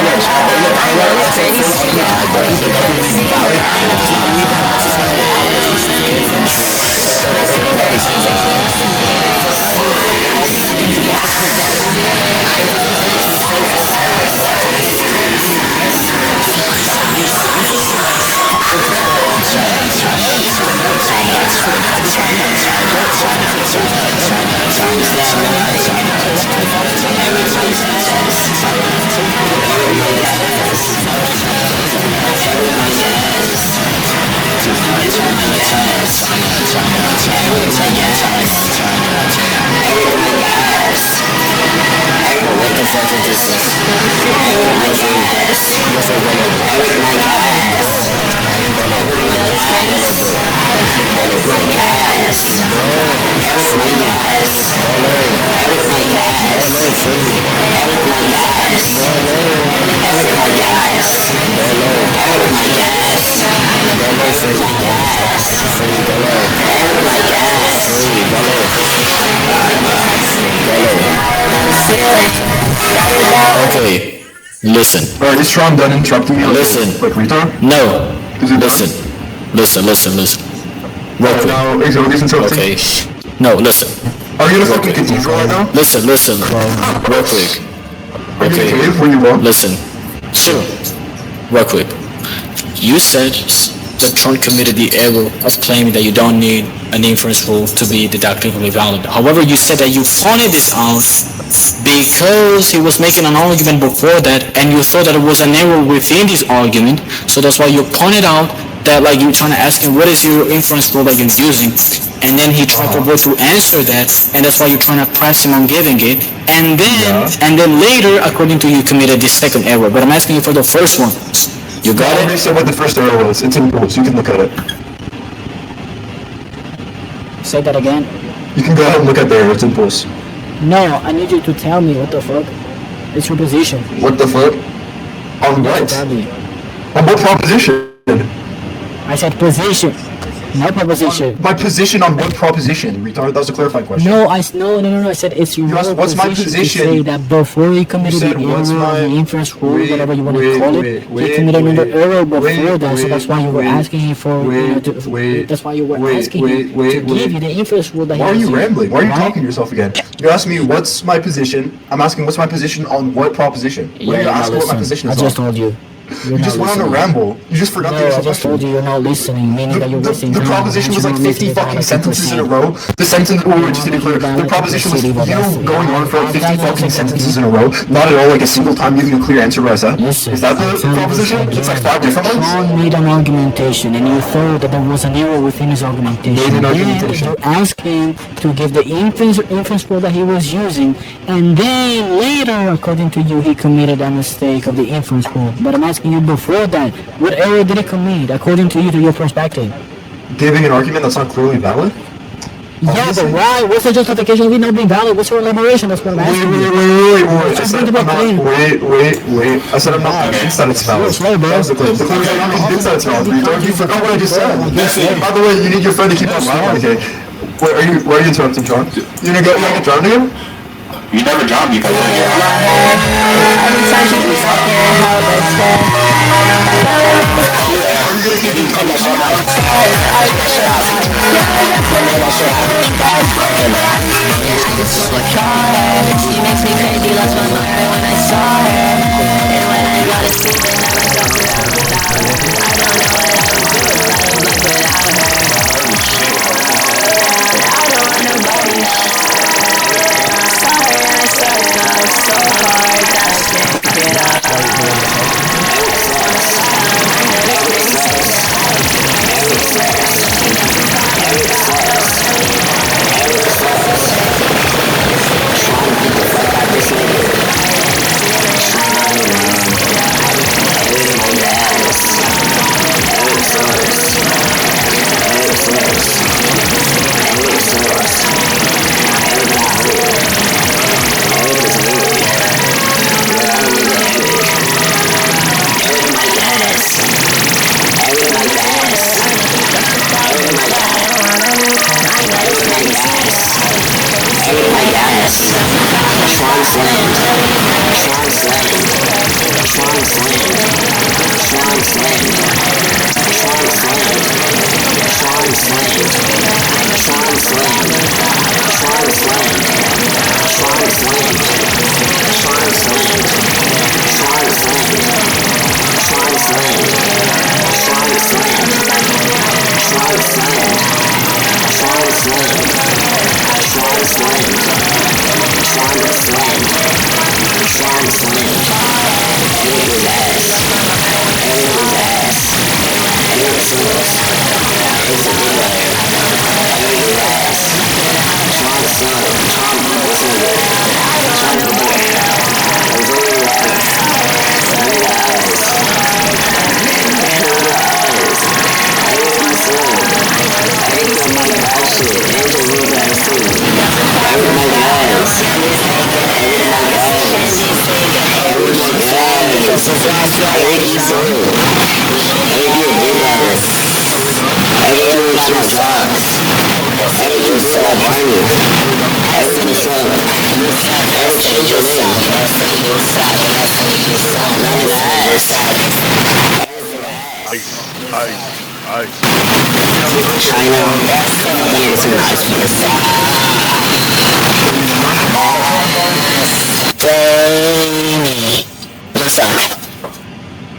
Okay, listen. Alright, is Tron done interrupting me? Listen. Like retard? No. Is it done? Listen. Real quick. Now, is it interrupting? Okay. No, listen. Are you gonna fucking cathedral right now? Listen. Real quick. Are you Okay. gonna cave where you want? Listen. Sure. Real quick. You said that Tron committed the error of claiming that you don't need an inference rule to be deductively valid. However, you said that you pointed this out because he was making an argument before that and you thought that it was an error within this argument. So that's why you pointed out that like you're trying to ask him what is your inference rule that you're using, and then he tried to avoid to answer that, and that's why you're trying to press him on giving it, and then later, according to you, committed this second error. But I'm asking you for the first one. You got I already it? said what the first error was. It's in rules. You can look at it. Say that again. You can go ahead and look at the error. It's in rules. No, I need you to tell me what the fuck. It's your position. What the fuck? On what? Tell me. On what proposition? I said position. My proposition. My position on what proposition, retard? That was a clarifying question. No, I said it's your asked, what's my position position? to say that before he committed said, the what's error, my- the inference rule, wait, whatever you want to wait, call wait, it, wait, he committed another wait, error before wait, that. So that's why you were wait, asking him for. That's why you were asking him to give you the inference rule that he Why are was you using, rambling? Why are you right? talking to yourself again? You asked me what's my position. I'm asking what's my position on what proposition. Why are you you're not asking what my listening. position I is just on? told you. You just went on a ramble. You just forgot No, the I initial just told you question. you're not listening, meaning that you're wasting The time. proposition was like You're not 50 listening to fucking what sentences in a people row. The sentence, just to be clear, the proposition was you going on for like 50 fucking sentences in a row, not at all like a single time giving a clear answer, Reza. Listen, Is that the proposition? It's like 5 different ones? Tron made an argumentation and you thought that there was an error within his argumentation. Made an Then argumentation. you asked him to give the inference rule that he was using, and then later, according to you, he committed a mistake of the inference rule. But I'm asking you before that, what error did he commit, according to you, to your perspective? Giving an argument that's not clearly valid? Yeah, but why? What's the justification of it not being valid? What's your elaboration? That's what I'm asking you. Wait. I Just said think I'm about not, clean. wait. I said I'm not convinced that it's valid. Slow, bro. That was the claim. The claim is I'm not convinced that it's valid. Retard, you forgot what I just said. By the way, you need your friend to keep on lying, okay? Why are you interrupting, John? You gonna get drowned again? You never drown me because Every time she keeps talking, how that's She makes me crazy, lost my mind when I saw her. And when I go to sleep and I wake up without her, I don't know what I would do if I was left without her. But I don't want nobody else. Saw her and I saw it fell so hard that I can't get up.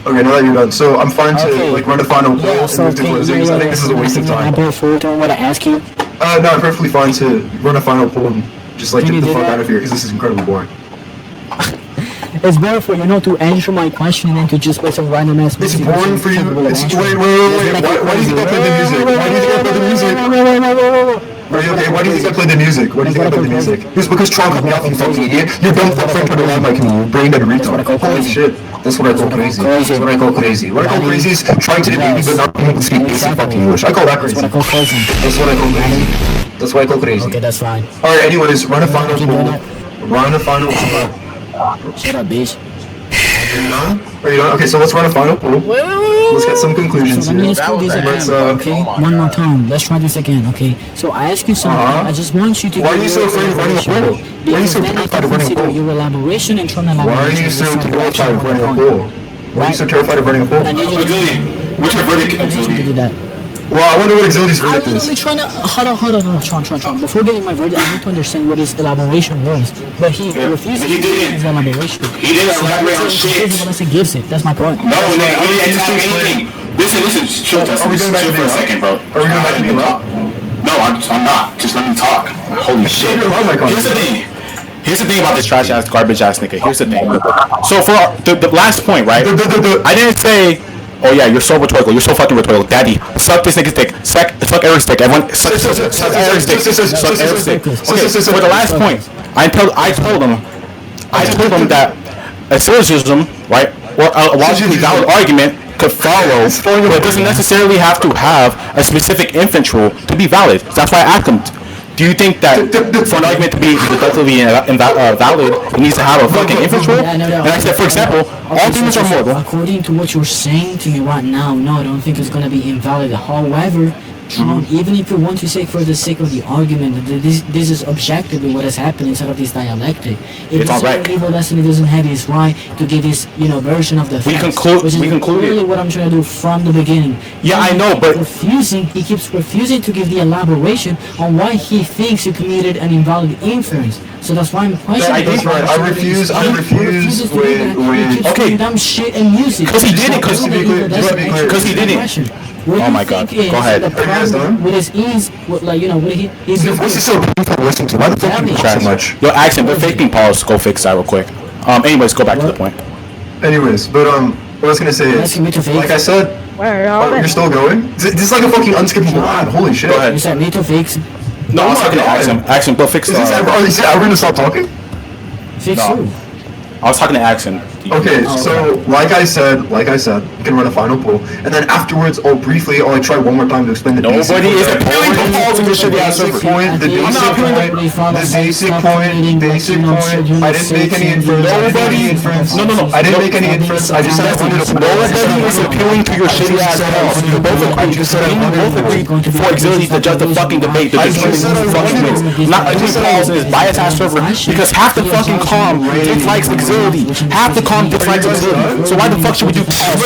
Okay, now that you're done. So I'm fine to like run a final poll and so move to closing. I think this is a waste of time. I'm going forward on what I ask you. No, I'm perfectly fine to run a final poll and just like Can get you the do fuck that? out of here because this is incredibly boring. It's better for you to answer my question than to just play some random ass It's music. boring for you. It's wait. Why do you think I played the music? Why do you think I played the music? Are you okay? Why do you think I played the music? Why do you think I played the music? It's because Tron cut me off, you fucking idiot. Your dumb friend put around like you brain dead retard. Holy shit. That's what I call crazy. That's what I call crazy. What I call crazy is trying to debate me but not being able to speak basic fucking English. I call that crazy. That's what I call crazy. That's what I call crazy. That's why I call crazy. Okay, that's fine. Alright, anyways, run a final poll. Run a final poll. Shut up, bitch. Are you done? Okay, so let's run a final poll. Let's get some conclusions So let me here. just do this again, Let's, okay? One more time. Let's try this again, okay? So I ask you something. I just want you to. Why are you so afraid of running a poll? Why are you Because so then I terrified can of running a consider poll? your elaboration and Tron elaboration. Why are you so terrified of running a poll? Why are you so terrified of running a poll? I need you to Auxiliary, what's your verdict, I need you to Auxiliary? do that. Well, I wonder what Exility's I'm verdict literally is. trying to hold on, Tron. Before getting my verdict, I need to understand what his elaboration was. But he refuses He to give didn't. his elaboration. He didn't elaborate on shit. Unless he gives it. That's my point. No, man, I didn't tell me anything. Listen, chill, Are we going back chill to for a the second, bro. Are we going back to the talk? No, I'm not. Just let me talk. Holy shit. your mic on. Here's the thing. Here's the thing about this trash ass, garbage ass nigga. Here's the thing. So for the last point, right? I didn't say, oh yeah, you're so rhetorical. You're so fucking rhetorical, daddy. Suck this nigga's dick. Suck Eric's dick. Everyone, suck Eric's dick. Suck Eric's dick. Okay, for the last point, I told him that a syllogism, right, or a logically valid argument could follow, but it doesn't necessarily have to have a specific inference rule to be valid. That's why I asked him. Do you think that for an argument to be deductively valid, it needs to have a fucking inference rule? Yeah, no. And I said, for example, all humans are mortal. According to what you're saying to me right now, no, I don't think it's gonna be invalid. However, Tron, even if you want to say for the sake of the argument that this is objectively what has happened instead of this dialectic. If It's the all right. evil destiny doesn't have his right to give this, version of the facts, which is concluded. really what I'm trying to do from the beginning. Yeah, I know, but he keeps refusing to give the elaboration on why he thinks you committed an invalid inference. So that's why I'm questioning. That's right. I refuse with Okay. Dumb shit and music. Because he did it, because he did it. Oh my God. Go ahead. The problem with his ease, with he's This is so painful to listen to. Why the fuck do you talk so much? Yo, accent, but faking pause. Go fix that real quick. Anyways, go back to the point. Anyways, but what I was gonna say is, like I said, you're still going? This is like a fucking unskippable line. Holy shit. Go ahead. You said NATO fakes. No, I was talking to accent. Accent, go fix Is this ever gonna stop talking? Fix No. who? I was talking to accent. Okay, so like I said, you can run a final poll, and then afterwards, I'll try one more time to explain the basic Nobody is point. appealing to Paul's and this shitty ass Basic server. point, the I'm not appealing basic point. I didn't make any inference. I didn't make any inference. I just said I wanted to. Nobody is appealing to your shitty ass Paul. You both agree for Exilities to just the fucking debate. The determining who fucking wins. Not between Paul's and his bias ass server. Because half the fucking calm dislikes Exility. Half the calm dislikes Exility. So why the fuck should we do Paul?